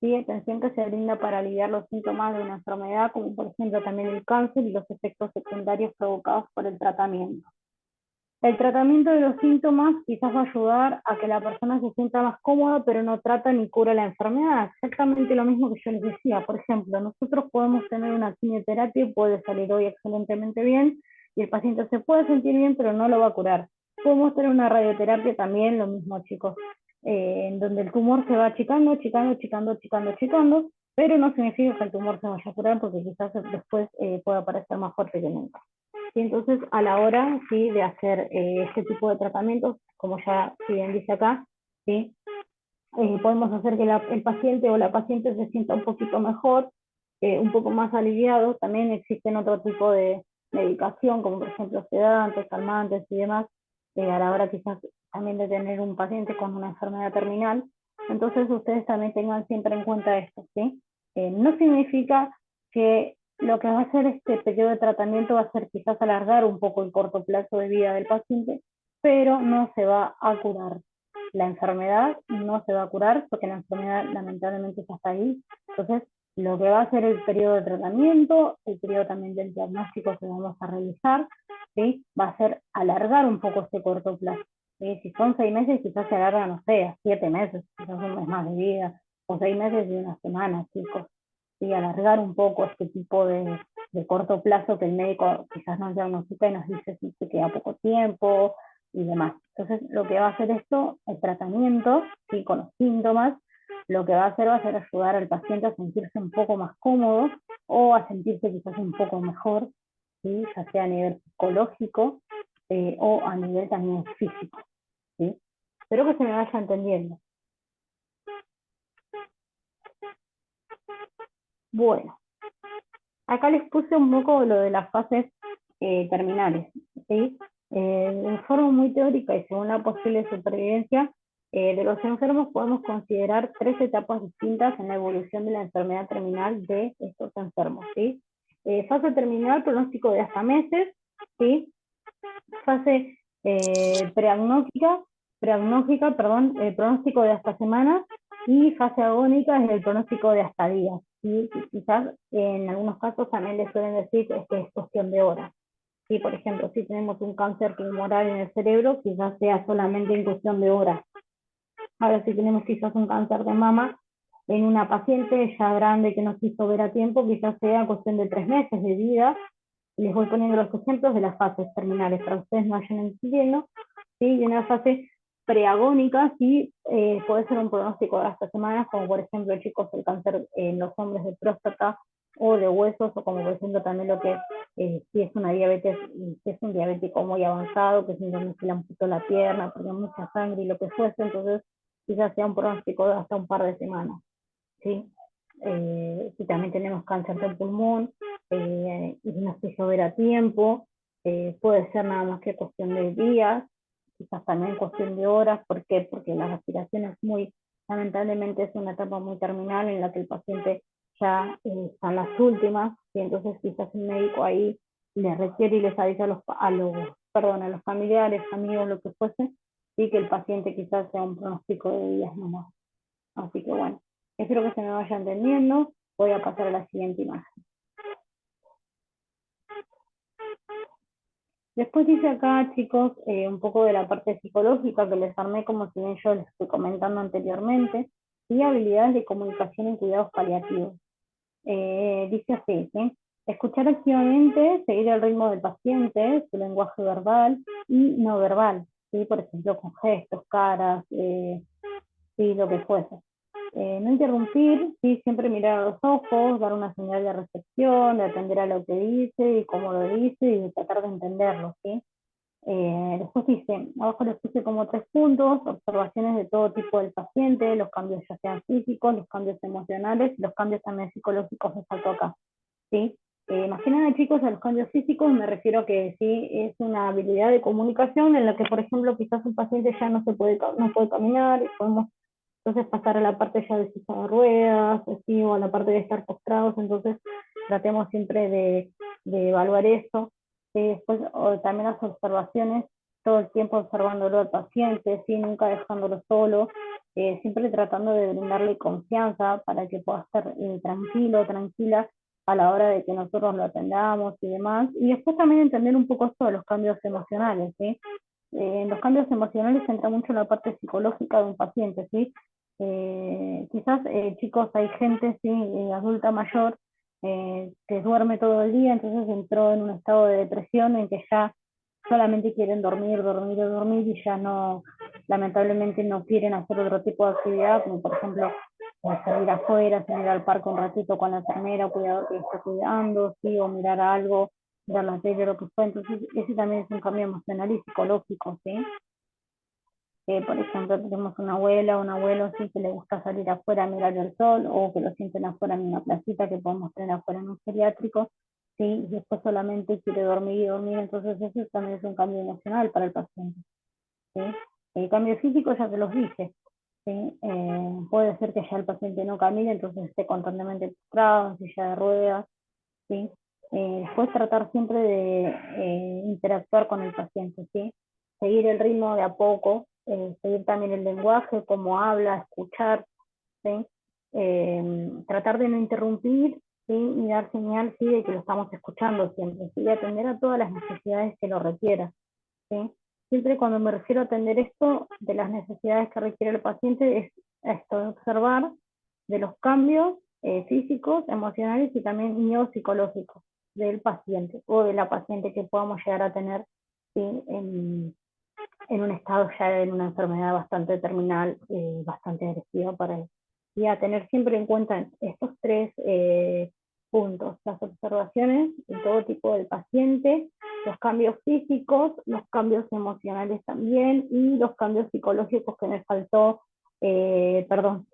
¿sí? Atención que se brinda para aliviar los síntomas de una enfermedad, como por ejemplo también el cáncer y los efectos secundarios provocados por el tratamiento. El tratamiento de los síntomas quizás va a ayudar a que la persona se sienta más cómoda, pero no trata ni cura la enfermedad. Exactamente lo mismo que yo les decía. Por ejemplo, nosotros podemos tener una quimioterapia y puede salir hoy excelentemente bien, y el paciente se puede sentir bien, pero no lo va a curar. Podemos tener una radioterapia también, lo mismo, chicos, en donde el tumor se va achicando, achicando, achicando, achicando, achicando, pero no significa que el tumor se vaya a curar, porque quizás después pueda aparecer más fuerte que nunca. Y entonces, a la hora, ¿sí?, de hacer este tipo de tratamientos, como ya si bien dice acá, ¿sí?, podemos hacer que el paciente o la paciente se sienta un poquito mejor, un poco más aliviado. También existen otro tipo de medicación, como por ejemplo sedantes, calmantes y demás, a la hora quizás también de tener un paciente con una enfermedad terminal. Entonces ustedes también tengan siempre en cuenta esto, ¿sí? No significa que lo que va a hacer este periodo de tratamiento va a ser quizás alargar un poco el corto plazo de vida del paciente, pero no se va a curar. La enfermedad no se va a curar porque la enfermedad lamentablemente ya está ahí. Entonces, lo que va a ser el periodo de tratamiento, el periodo también del diagnóstico que vamos a realizar, ¿sí?, va a ser alargar un poco este corto plazo. ¿Sí? Si son 6 meses, quizás se alarga, no sé, a 7 meses, quizás un mes más de vida, o 6 meses y una semana, chicos. ¿Sí? Alargar un poco este tipo de corto plazo que el médico quizás nos diagnostica y nos dice si se queda poco tiempo y demás. Entonces, lo que va a hacer esto, el tratamiento, ¿sí?, con los síntomas, lo que va a hacer ayudar al paciente a sentirse un poco más cómodo o a sentirse quizás un poco mejor, ¿sí?, ya sea a nivel psicológico o a nivel también físico, ¿sí? Espero que se me vaya entendiendo. Bueno, acá les puse un poco lo de las fases terminales, ¿sí? De forma muy teórica y según la posible supervivencia de los enfermos, podemos considerar 3 etapas distintas en la evolución de la enfermedad terminal de estos enfermos, ¿sí? Fase terminal, pronóstico de hasta meses, ¿sí? Fase preagnóstica, pronóstico de hasta semanas, y fase agónica es el pronóstico de hasta días. Y quizás en algunos casos también les suelen decir que es cuestión de horas. Sí, por ejemplo, si tenemos un cáncer tumoral en el cerebro, quizás sea solamente en cuestión de horas. Ahora, si tenemos quizás un cáncer de mama en una paciente ya grande que no quiso ver a tiempo, quizás sea cuestión de 3 meses de vida. Les voy poniendo los ejemplos de las fases terminales para que ustedes no vayan entendiendo. ¿Sí? Y una fase preagónica, sí, puede ser un pronóstico de hasta semanas, como por ejemplo, chicos, el cáncer en los hombres de próstata o de huesos, o como por ejemplo también lo que si es una diabetes, si es un diabético muy avanzado, que simplemente se le amputó la pierna, perdió mucha sangre y lo que fuese, entonces quizás sea un pronóstico de hasta un par de semanas, ¿sí? Si también tenemos cáncer del pulmón y no se hizo ver a tiempo, puede ser nada más que cuestión de días, quizás también cuestión de horas. ¿Por qué? Porque la respiración es lamentablemente es una etapa muy terminal en la que el paciente ya está en las últimas, y entonces quizás el médico ahí le requiere y les avisa a los familiares, amigos, lo que fuese, y que el paciente quizás sea un pronóstico de días nomás. Así que bueno, espero que se me vaya entendiendo. Voy a pasar a la siguiente imagen. Después dice acá, chicos, un poco de la parte psicológica que les armé, como si bien yo les estoy comentando anteriormente, y habilidades de comunicación en cuidados paliativos. Dice así, ¿sí? Escuchar activamente, seguir el ritmo del paciente, su lenguaje verbal y no verbal, ¿sí? Por ejemplo, con gestos, caras, sí, lo que fuese. No interrumpir, ¿sí? Siempre mirar a los ojos, dar una señal de recepción, de atender a lo que dice y cómo lo dice y de tratar de entenderlo, ¿sí? Después dice, abajo les puse como 3 puntos: observaciones de todo tipo del paciente, los cambios ya sean físicos, los cambios emocionales, los cambios también psicológicos, me faltó acá, ¿sí? Más que nada, chicos, a los cambios físicos me refiero a que sí es una habilidad de comunicación en la que, por ejemplo, quizás un paciente ya no puede caminar, y podemos entonces pasar a la parte ya de silla de ruedas, ¿sí? O a la parte de estar postrados. Entonces tratemos siempre de evaluar eso. Después también las observaciones, todo el tiempo observándolo al paciente, ¿sí? Nunca dejándolo solo, siempre tratando de brindarle confianza para que pueda estar tranquilo, tranquila a la hora de que nosotros lo atendamos y demás. Y después también entender un poco esto de los cambios emocionales, ¿sí? En los cambios emocionales entra mucho la parte psicológica de un paciente, ¿sí? Quizás, chicos, hay gente, ¿sí? Adulta mayor, que duerme todo el día, entonces entró en un estado de depresión en que ya solamente quieren dormir, dormir, dormir y ya no, lamentablemente no quieren hacer otro tipo de actividad, como por ejemplo salir afuera, salir al parque un ratito con la enfermera o cuidador que lo está cuidando, ¿sí? O mirar algo, mirar la tele, lo que fue. Entonces, ese también es un cambio emocional y psicológico, ¿sí? Por ejemplo, tenemos una abuela o un abuelo sí, que le gusta salir afuera a mirar el sol, o que lo sienten afuera en una placita que podemos tener afuera en un geriátrico, ¿sí? Y después solamente quiere dormir y dormir, entonces eso también es un cambio emocional para el paciente, ¿sí? El cambio físico ya te los dije, ¿sí? Puede ser que ya el paciente no camine, entonces esté constantemente postrado, en silla de ruedas, ¿sí? Después tratar siempre de interactuar con el paciente, ¿sí? Seguir el ritmo de a poco, seguir también el lenguaje, cómo habla, escuchar, ¿sí? Tratar de no interrumpir, ¿sí? Y dar señal, ¿sí? De que lo estamos escuchando siempre, ¿sí? Y atender a todas las necesidades que lo requiera, ¿sí? Siempre cuando me refiero a atender esto de las necesidades que requiere el paciente es esto, de observar de los cambios físicos, emocionales y también psicológicos del paciente o de la paciente que podamos llegar a tener, ¿sí? En un estado ya en una enfermedad bastante terminal, bastante agresiva para él. Y a tener siempre en cuenta estos tres puntos, las observaciones de todo tipo del paciente, los cambios físicos, los cambios emocionales también y los cambios psicológicos que me faltó, perdón,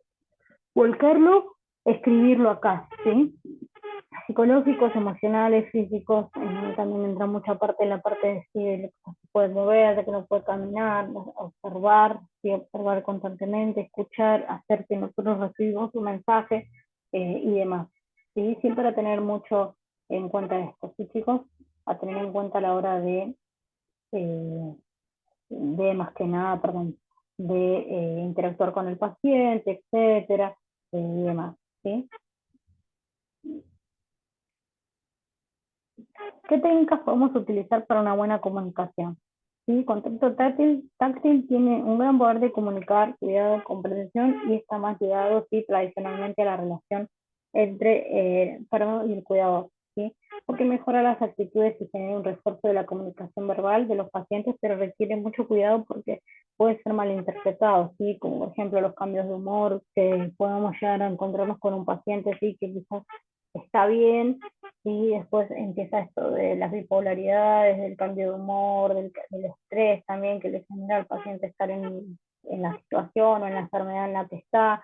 volcarlo, escribirlo acá, ¿sí? Psicológicos, emocionales, físicos, también entra mucha parte en la parte de si de que no se puede mover, de que no puede caminar, observar, ¿sí? Observar constantemente, escuchar, hacer que nosotros recibimos un mensaje y demás. ¿Sí? Siempre a tener mucho en cuenta esto, ¿sí, chicos? A tener en cuenta a la hora eh, de más que nada, perdón, de interactuar con el paciente, etcétera, y demás, ¿sí? ¿Qué técnicas podemos utilizar para una buena comunicación? ¿Sí? Contacto táctil tiene un gran poder de comunicar, cuidado, comprensión y está más ligado, sí, tradicionalmente a la relación entre enfermo y el cuidador, ¿sí? Porque mejora las actitudes y genera un refuerzo de la comunicación verbal de los pacientes, pero requiere mucho cuidado porque puede ser malinterpretado, ¿sí? Como por ejemplo los cambios de humor, que podemos llegar a encontrarnos con un paciente, ¿sí? Que quizás está bien, y después empieza esto de las bipolaridades, del cambio de humor, del estrés también que le genera al paciente estar en la situación o en la enfermedad en la que está,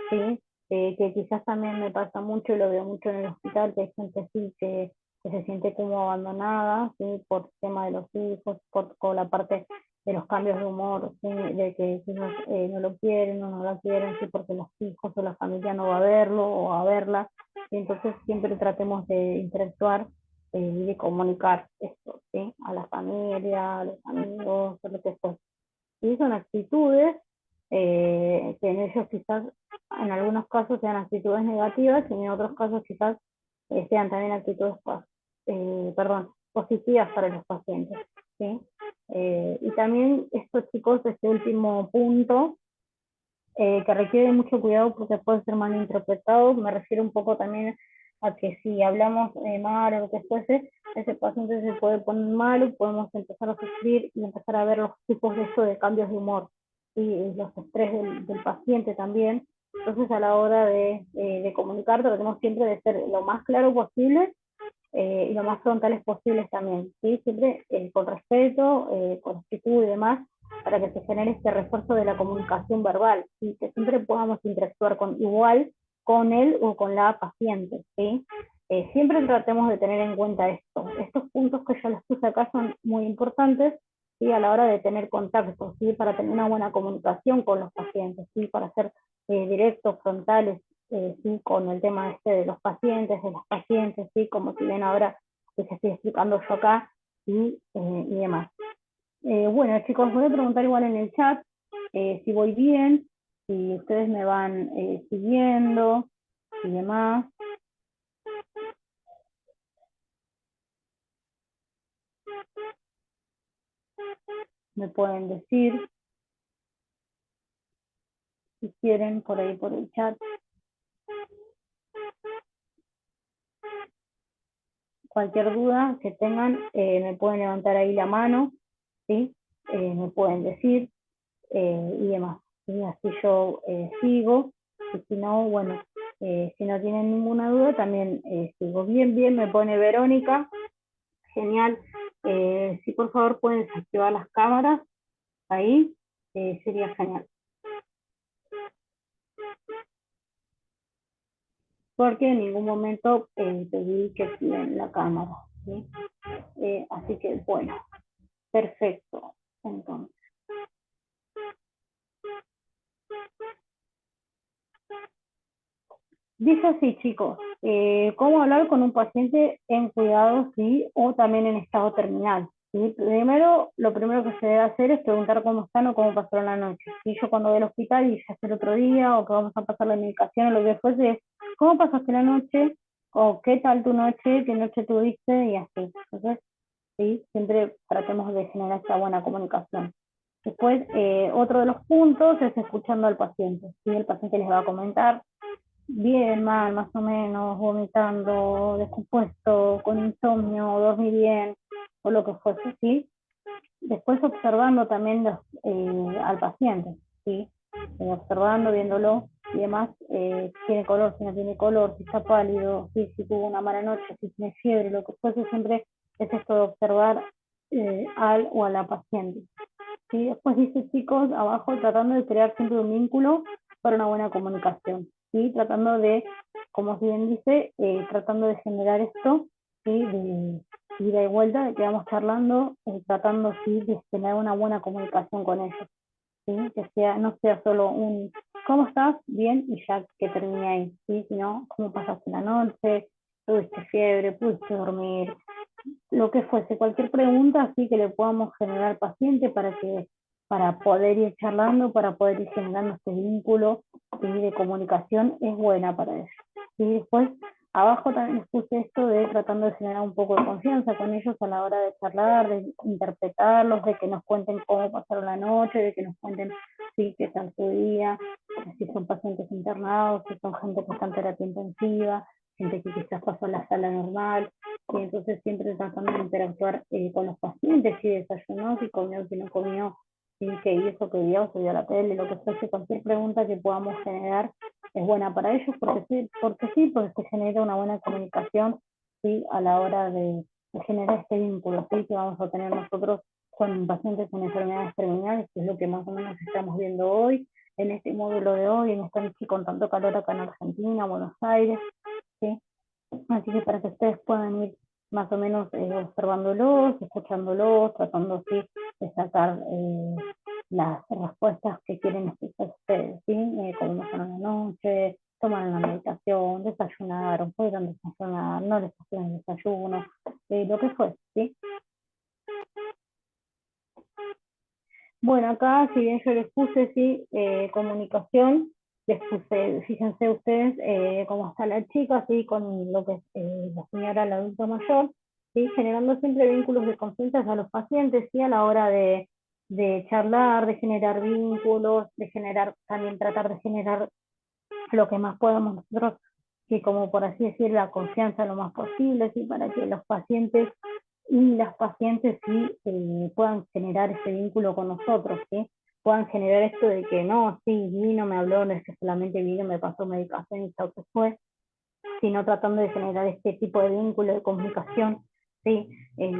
¿sí? Que quizás también me pasa mucho, y lo veo mucho en el hospital, que hay gente así que se siente como abandonada, ¿sí? Por el tema de los hijos, por la parte de los cambios de humor, ¿sí? De que quizás no lo quieren o no la quieren, ¿sí? Porque los hijos o la familia no va a verlo o a verla, y entonces siempre tratemos de interactuar y de comunicar esto, ¿sí? A la familia, a los amigos, a lo que fuese. Y son actitudes que en ellos quizás en algunos casos sean actitudes negativas y en otros casos quizás sean también actitudes positivas para los pacientes, ¿sí? Y también estos chicos, este último punto, que requiere mucho cuidado porque puede ser malinterpretado, me refiero un poco también a que si hablamos mal o lo que fuese, ese paciente se puede poner mal, podemos empezar a sufrir y empezar a ver los tipos de esto de cambios de humor y los estrés del paciente también. Entonces a la hora de comunicar tratemos siempre de ser lo más claro posible y lo más frontales posibles también, ¿sí? Siempre con respeto, con actitud y demás, para que se genere este refuerzo de la comunicación verbal, y que siempre podamos interactuar igual con él o con la paciente, ¿sí? Siempre tratemos de tener en cuenta esto. Estos puntos que yo les puse acá son muy importantes, ¿sí? A la hora de tener contacto, ¿sí? Para tener una buena comunicación con los pacientes, ¿sí? Para ser directos, frontales, ¿sí? Con el tema este de los pacientes, de las pacientes, ¿sí? Como si ven ahora que se estoy explicando yo acá, y demás. Bueno, chicos, voy a preguntar igual en el chat si voy bien. si ustedes me van siguiendo y demás. Me pueden decir, si quieren, por ahí por el chat. Cualquier duda que tengan, me pueden levantar ahí la mano, ¿sí? Me pueden decir y demás. ¿Sí? Así yo sigo, y si no, bueno, si no tienen ninguna duda, también sigo. Bien, me pone Verónica, genial. Si por favor pueden desactivar las cámaras, ahí, sería genial. Porque en ningún momento pedí que activen la cámara, ¿sí? Así que, bueno, perfecto. Entonces, dice así, chicos, ¿cómo hablar con un paciente en cuidados, sí, o también en estado terminal? ¿Sí? Primero, lo primero que se debe hacer es preguntar cómo están o cómo pasaron la noche. Si yo cuando voy al hospital y ya es el otro día, o que vamos a pasar la medicación o lo que fuese, es ¿cómo pasaste la noche? O ¿qué tal tu noche? ¿Qué noche tuviste? Y así. Entonces, ¿sí? Siempre tratemos de generar esta buena comunicación. Después, otro de los puntos es escuchando al paciente. ¿Sí? El paciente les va a comentar bien, mal, más o menos, vomitando, descompuesto, con insomnio, dormir bien, o lo que fuese, ¿sí? Después observando también al paciente, ¿sí? Observando, viéndolo y demás, si tiene color, si no tiene color, si está pálido, si tuvo una mala noche, si tiene fiebre, lo que fuese, siempre es esto de observar al o a la paciente. ¿Sí? Después dice, chicos, abajo, tratando de crear siempre un vínculo para una buena comunicación, ¿sí? Tratando de, como bien dice, tratando de generar esto, ¿sí? De ida y vuelta, de que vamos charlando, tratando, sí, de tener una buena comunicación con ellos, ¿sí? Que sea, no sea solo un, ¿cómo estás? Bien, y ya que termine ahí, ¿sí? Sino, ¿cómo pasaste la noche? ¿Tuviste fiebre? ¿Pudiste dormir? Lo que fuese, cualquier pregunta así que le podamos generar al paciente para poder ir charlando, para poder ir generando este vínculo, ¿sí? De comunicación, es buena para ellos. Y después, abajo también les puse esto de tratando de generar un poco de confianza con ellos a la hora de charlar, de interpretarlos, de que nos cuenten cómo pasaron la noche, de que nos cuenten, sí, qué tal su día, si son pacientes internados, si son gente que está en terapia intensiva, gente que quizás pasó a la sala normal, y entonces siempre tratando de interactuar con los pacientes, si desayunó, si comió, si no comió, si qué hizo, qué vio, si vio la tele, lo que fuese, cualquier pregunta que podamos generar es buena para ellos, porque se genera una buena comunicación, ¿sí? A la hora de generar este vínculo, ¿sí? Que vamos a tener nosotros con pacientes con enfermedades terminales, que es lo que más o menos estamos viendo hoy, en este módulo de hoy, en esta noche con tanto calor acá en Argentina, Buenos Aires, ¿sí? Así que para que ustedes puedan ir más o menos observándolos, escuchándolos, tratando así de sacar las respuestas que quieren escuchar ustedes, ¿sí? Cómo pasaron la noche, tomaron la meditación, desayunaron, pudieron desayunar, no les pusieron el desayuno, lo que fue, ¿sí? Bueno, acá, si bien yo les puse, sí, comunicación, les puse, fíjense ustedes cómo está la chica, sí, con lo que es la señora, el adulto mayor, sí, generando siempre vínculos de confianza a los pacientes, sí, a la hora de charlar, de generar vínculos, de generar, también tratar de generar lo que más podamos nosotros, que como por así decir, la confianza lo más posible, ¿sí? Para que los pacientes y las pacientes sí puedan generar ese vínculo con nosotros, ¿sí? Puedan generar esto de que no, sí, vino, me habló, no es que solamente vino, me pasó medicación y todo que fue, sino tratando de generar este tipo de vínculo de comunicación, ¿sí?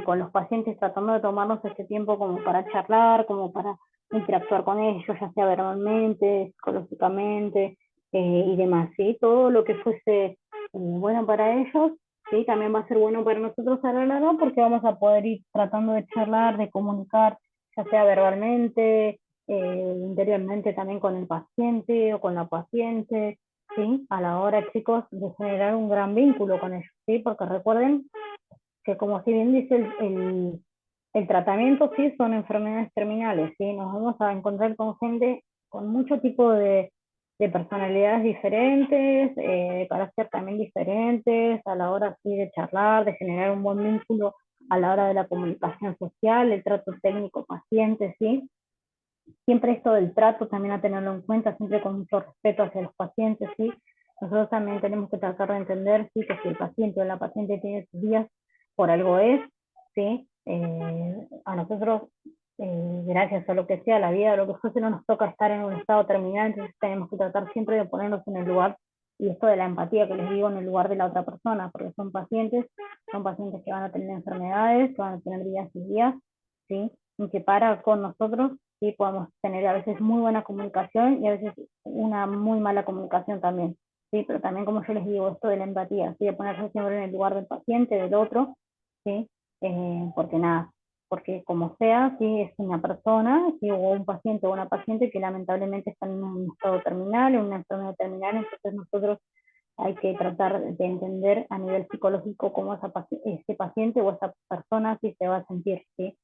Con los pacientes, tratando de tomarnos este tiempo como para charlar, como para interactuar con ellos, ya sea verbalmente, psicológicamente y demás, ¿sí? Todo lo que fuese bueno para ellos, ¿sí? También va a ser bueno para nosotros a la larga porque vamos a poder ir tratando de charlar, de comunicar, ya sea verbalmente, interiormente también con el paciente o con la paciente, ¿sí? A la hora, chicos, de generar un gran vínculo con ellos, ¿sí? Porque recuerden que como si bien dice el tratamiento, sí, son enfermedades terminales, ¿sí? Nos vamos a encontrar con gente con mucho tipo de de personalidades diferentes, de carácter también diferentes, a la hora sí de charlar, de generar un buen vínculo a la hora de la comunicación social, el trato técnico-paciente, ¿sí? Siempre esto del trato también a tenerlo en cuenta, siempre con mucho respeto hacia los pacientes, ¿sí? Nosotros también tenemos que tratar de entender, ¿sí? Que si el paciente o la paciente tiene sus días, por algo es, ¿sí? A nosotros, gracias a lo que sea, la vida o lo que fuese, no nos toca estar en un estado terminal, entonces tenemos que tratar siempre de ponernos en el lugar, y esto de la empatía que les digo, en el lugar de la otra persona, porque son pacientes que van a tener enfermedades, que van a tener días y días, ¿sí? Y que para con nosotros, sí, podemos tener a veces muy buena comunicación y a veces una muy mala comunicación también, sí, pero también, como yo les digo, esto de la empatía, sí, de ponerse siempre en el lugar del paciente, del otro, sí, porque nada, porque como sea, sí, es una persona, sí, o un paciente o una paciente que lamentablemente está en un estado terminal, en una enfermedad terminal, entonces nosotros hay que tratar de entender a nivel psicológico cómo ese paciente o esa persona sí se va a sentir, ¿sí?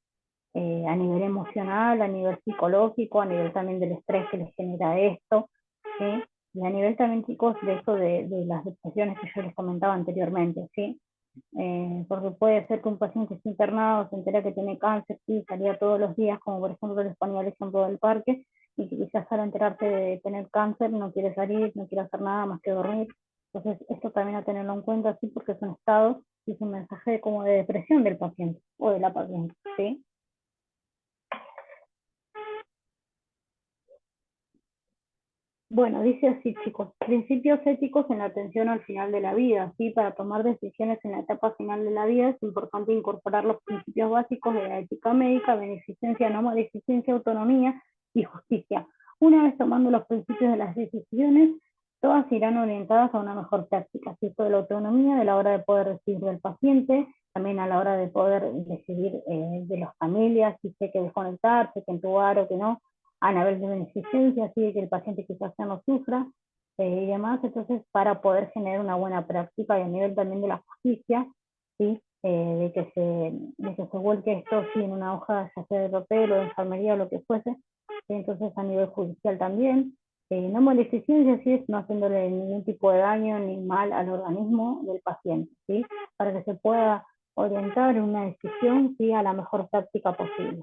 A nivel emocional, a nivel psicológico, a nivel también del estrés que les genera esto, ¿sí? Y a nivel también, chicos, de eso de las depresiones que yo les comentaba anteriormente, ¿sí? Porque puede ser que un paciente esté internado, se entera que tiene cáncer, sí, salía todos los días, como por ejemplo les ponía el ejemplo del parque, y que quizás al enterarse de tener cáncer no quiere salir, no quiere hacer nada más que dormir. Entonces, esto también a tenerlo en cuenta, sí, porque es un estado y es un mensaje como de depresión del paciente o de la paciente, ¿sí? Bueno, dice así, chicos, principios éticos en la atención al final de la vida, ¿sí? Para tomar decisiones en la etapa final de la vida es importante incorporar los principios básicos de la ética médica, beneficencia, no maleficencia, autonomía y justicia. Una vez tomando los principios de las decisiones, todas irán orientadas a una mejor práctica, ¿sí? Esto de la autonomía, de la hora de poder decidir del paciente, también a la hora de poder decidir de las familias, si sé que desconectar, si hay que entubar o que no, a nivel de beneficencia, así de que el paciente quizás ya no sufra y demás, entonces para poder generar una buena práctica y a nivel también de la justicia, ¿sí? De que se vuelque esto sí, en una hoja, ya sea de papel o de enfermería o lo que fuese, ¿sí? Entonces a nivel judicial también, no maleficencia, sí, es no haciéndole ningún tipo de daño ni mal al organismo del paciente, ¿sí? Para que se pueda orientar una decisión, sí, a la mejor práctica posible.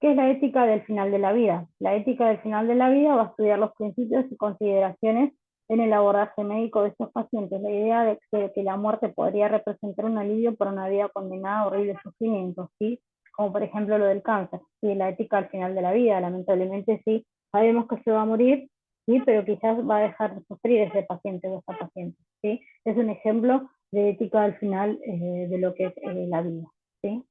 ¿Qué es la ética del final de la vida? La ética del final de la vida va a estudiar los principios y consideraciones en el abordaje médico de estos pacientes. La idea de que la muerte podría representar un alivio para una vida condenada a horribles sufrimientos, ¿sí? Como por ejemplo lo del cáncer, ¿sí? La ética al final de la vida, lamentablemente sí, sabemos que se va a morir, ¿sí? Pero quizás va a dejar de sufrir ese paciente o esa paciente, ¿sí? Es un ejemplo de ética al final de lo que es la vida, ¿sí?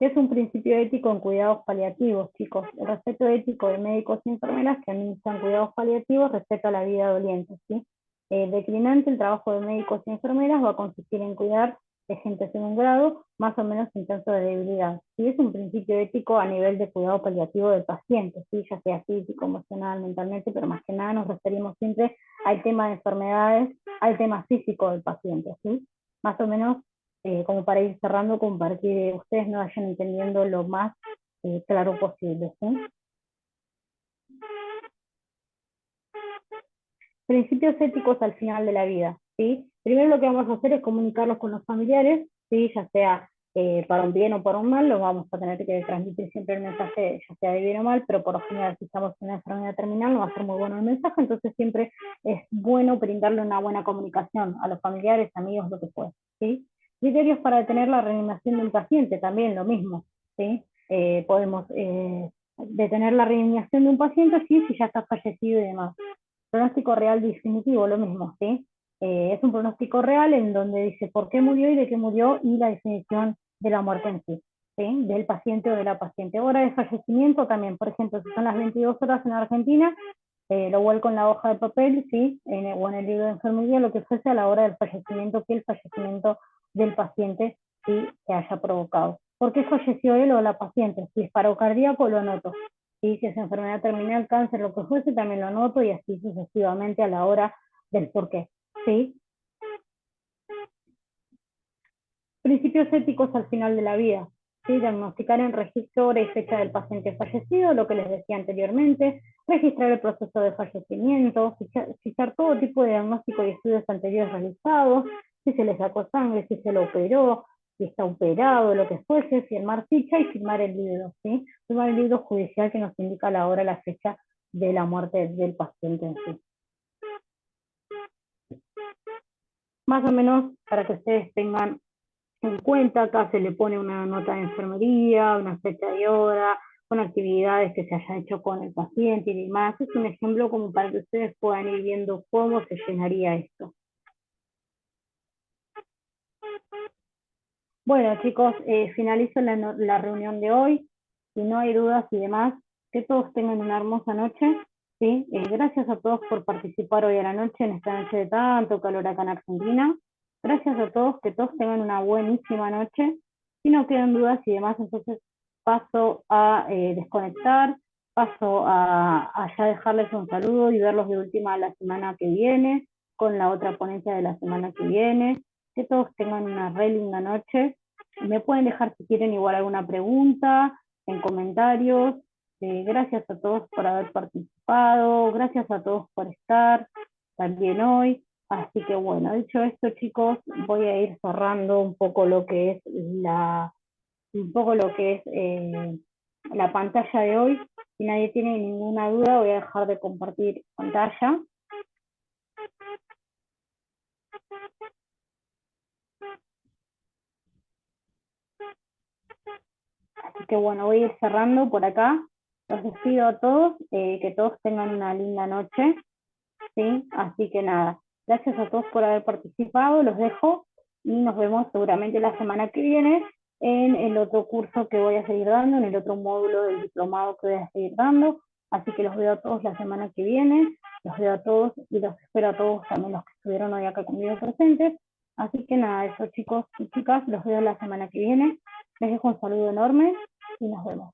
Es un principio ético en cuidados paliativos, chicos. El respeto ético de médicos y enfermeras que administran cuidados paliativos respecto a la vida doliente, ¿sí? Declinante, el trabajo de médicos y enfermeras va a consistir en cuidar de gente en un grado más o menos intenso de debilidad. ¿Sí? Es un principio ético a nivel de cuidado paliativo del paciente, ¿sí? Ya sea físico, emocional, mentalmente, pero más que nada nos referimos siempre al tema de enfermedades, al tema físico del paciente, ¿sí? Más o menos como para ir cerrando, como para que ustedes no vayan entendiendo lo más claro posible, ¿sí? Principios éticos al final de la vida, ¿sí? Primero lo que vamos a hacer es comunicarlos con los familiares, ¿sí? Ya sea para un bien o para un mal, lo vamos a tener que transmitir siempre el mensaje, ya sea de bien o mal, pero por lo general si estamos en una enfermedad terminal no va a ser muy bueno el mensaje, entonces siempre es bueno brindarle una buena comunicación a los familiares, amigos, lo que fuera, ¿sí? Criterios para detener la reanimación de un paciente, también lo mismo, ¿sí? Podemos detener la reanimación de un paciente, sí, si ya está fallecido y demás. Pronóstico real definitivo, lo mismo, ¿sí? Es un pronóstico real en donde dice por qué murió y de qué murió y la definición de la muerte en sí, ¿sí? Del paciente o de la paciente. Hora de fallecimiento también, por ejemplo, si son las 22 horas en Argentina, lo vuelco en la hoja de papel, ¿sí? O en el libro de enfermería, lo que fuese a la hora del fallecimiento, que el fallecimiento del paciente sí se haya provocado. ¿Por qué falleció él o la paciente? Si es paro cardíaco, lo anoto. ¿Sí? Si es enfermedad terminal, cáncer, lo que fuese, también lo anoto y así sucesivamente a la hora del por qué. ¿Sí? Principios éticos al final de la vida. ¿sí? Diagnosticar en registro hora y fecha del paciente fallecido, lo que les decía anteriormente, registrar el proceso de fallecimiento, fichar todo tipo de diagnóstico y estudios anteriores realizados, si se le sacó sangre, si se lo operó, si está operado, lo que fuese, firmar ficha y firmar el libro, ¿sí? Firmar el libro judicial que nos indica la hora, la fecha de la muerte del paciente en sí. Más o menos para que ustedes tengan en cuenta, acá se le pone una nota de enfermería, una fecha y hora, con actividades que se hayan hecho con el paciente y demás. Es un ejemplo como para que ustedes puedan ir viendo cómo se llenaría esto. Bueno, chicos, finalizo la reunión de hoy. Si no hay dudas y demás, que todos tengan una hermosa noche. ¿Sí? Gracias a todos por participar hoy a la noche, en esta noche de tanto calor acá en Argentina. Gracias a todos, que todos tengan una buenísima noche. Si no quedan dudas y demás, entonces paso a desconectar, paso a ya dejarles un saludo y verlos de última la semana que viene, con la otra ponencia de la semana que viene. Que todos tengan una re linda noche. Me pueden dejar si quieren igual alguna pregunta en comentarios. Gracias a todos por haber participado, gracias a todos por estar también hoy. Así que bueno, dicho esto, chicos, voy a ir cerrando un poco lo que es la pantalla de hoy. Si nadie tiene ninguna duda, voy a dejar de compartir pantalla. Así que bueno, voy a ir cerrando por acá. Los despido a todos, que todos tengan una linda noche, ¿sí? Así que nada, gracias a todos por haber participado, los dejo y nos vemos seguramente la semana que viene en el otro curso que voy a seguir dando, en el otro módulo del diplomado que voy a seguir dando. Así que los veo a todos la semana que viene, los veo a todos y los espero a todos, también los que estuvieron hoy acá conmigo presentes. Así que nada, eso chicos y chicas, los veo la semana que viene. Les dejo un saludo enorme y nos vemos.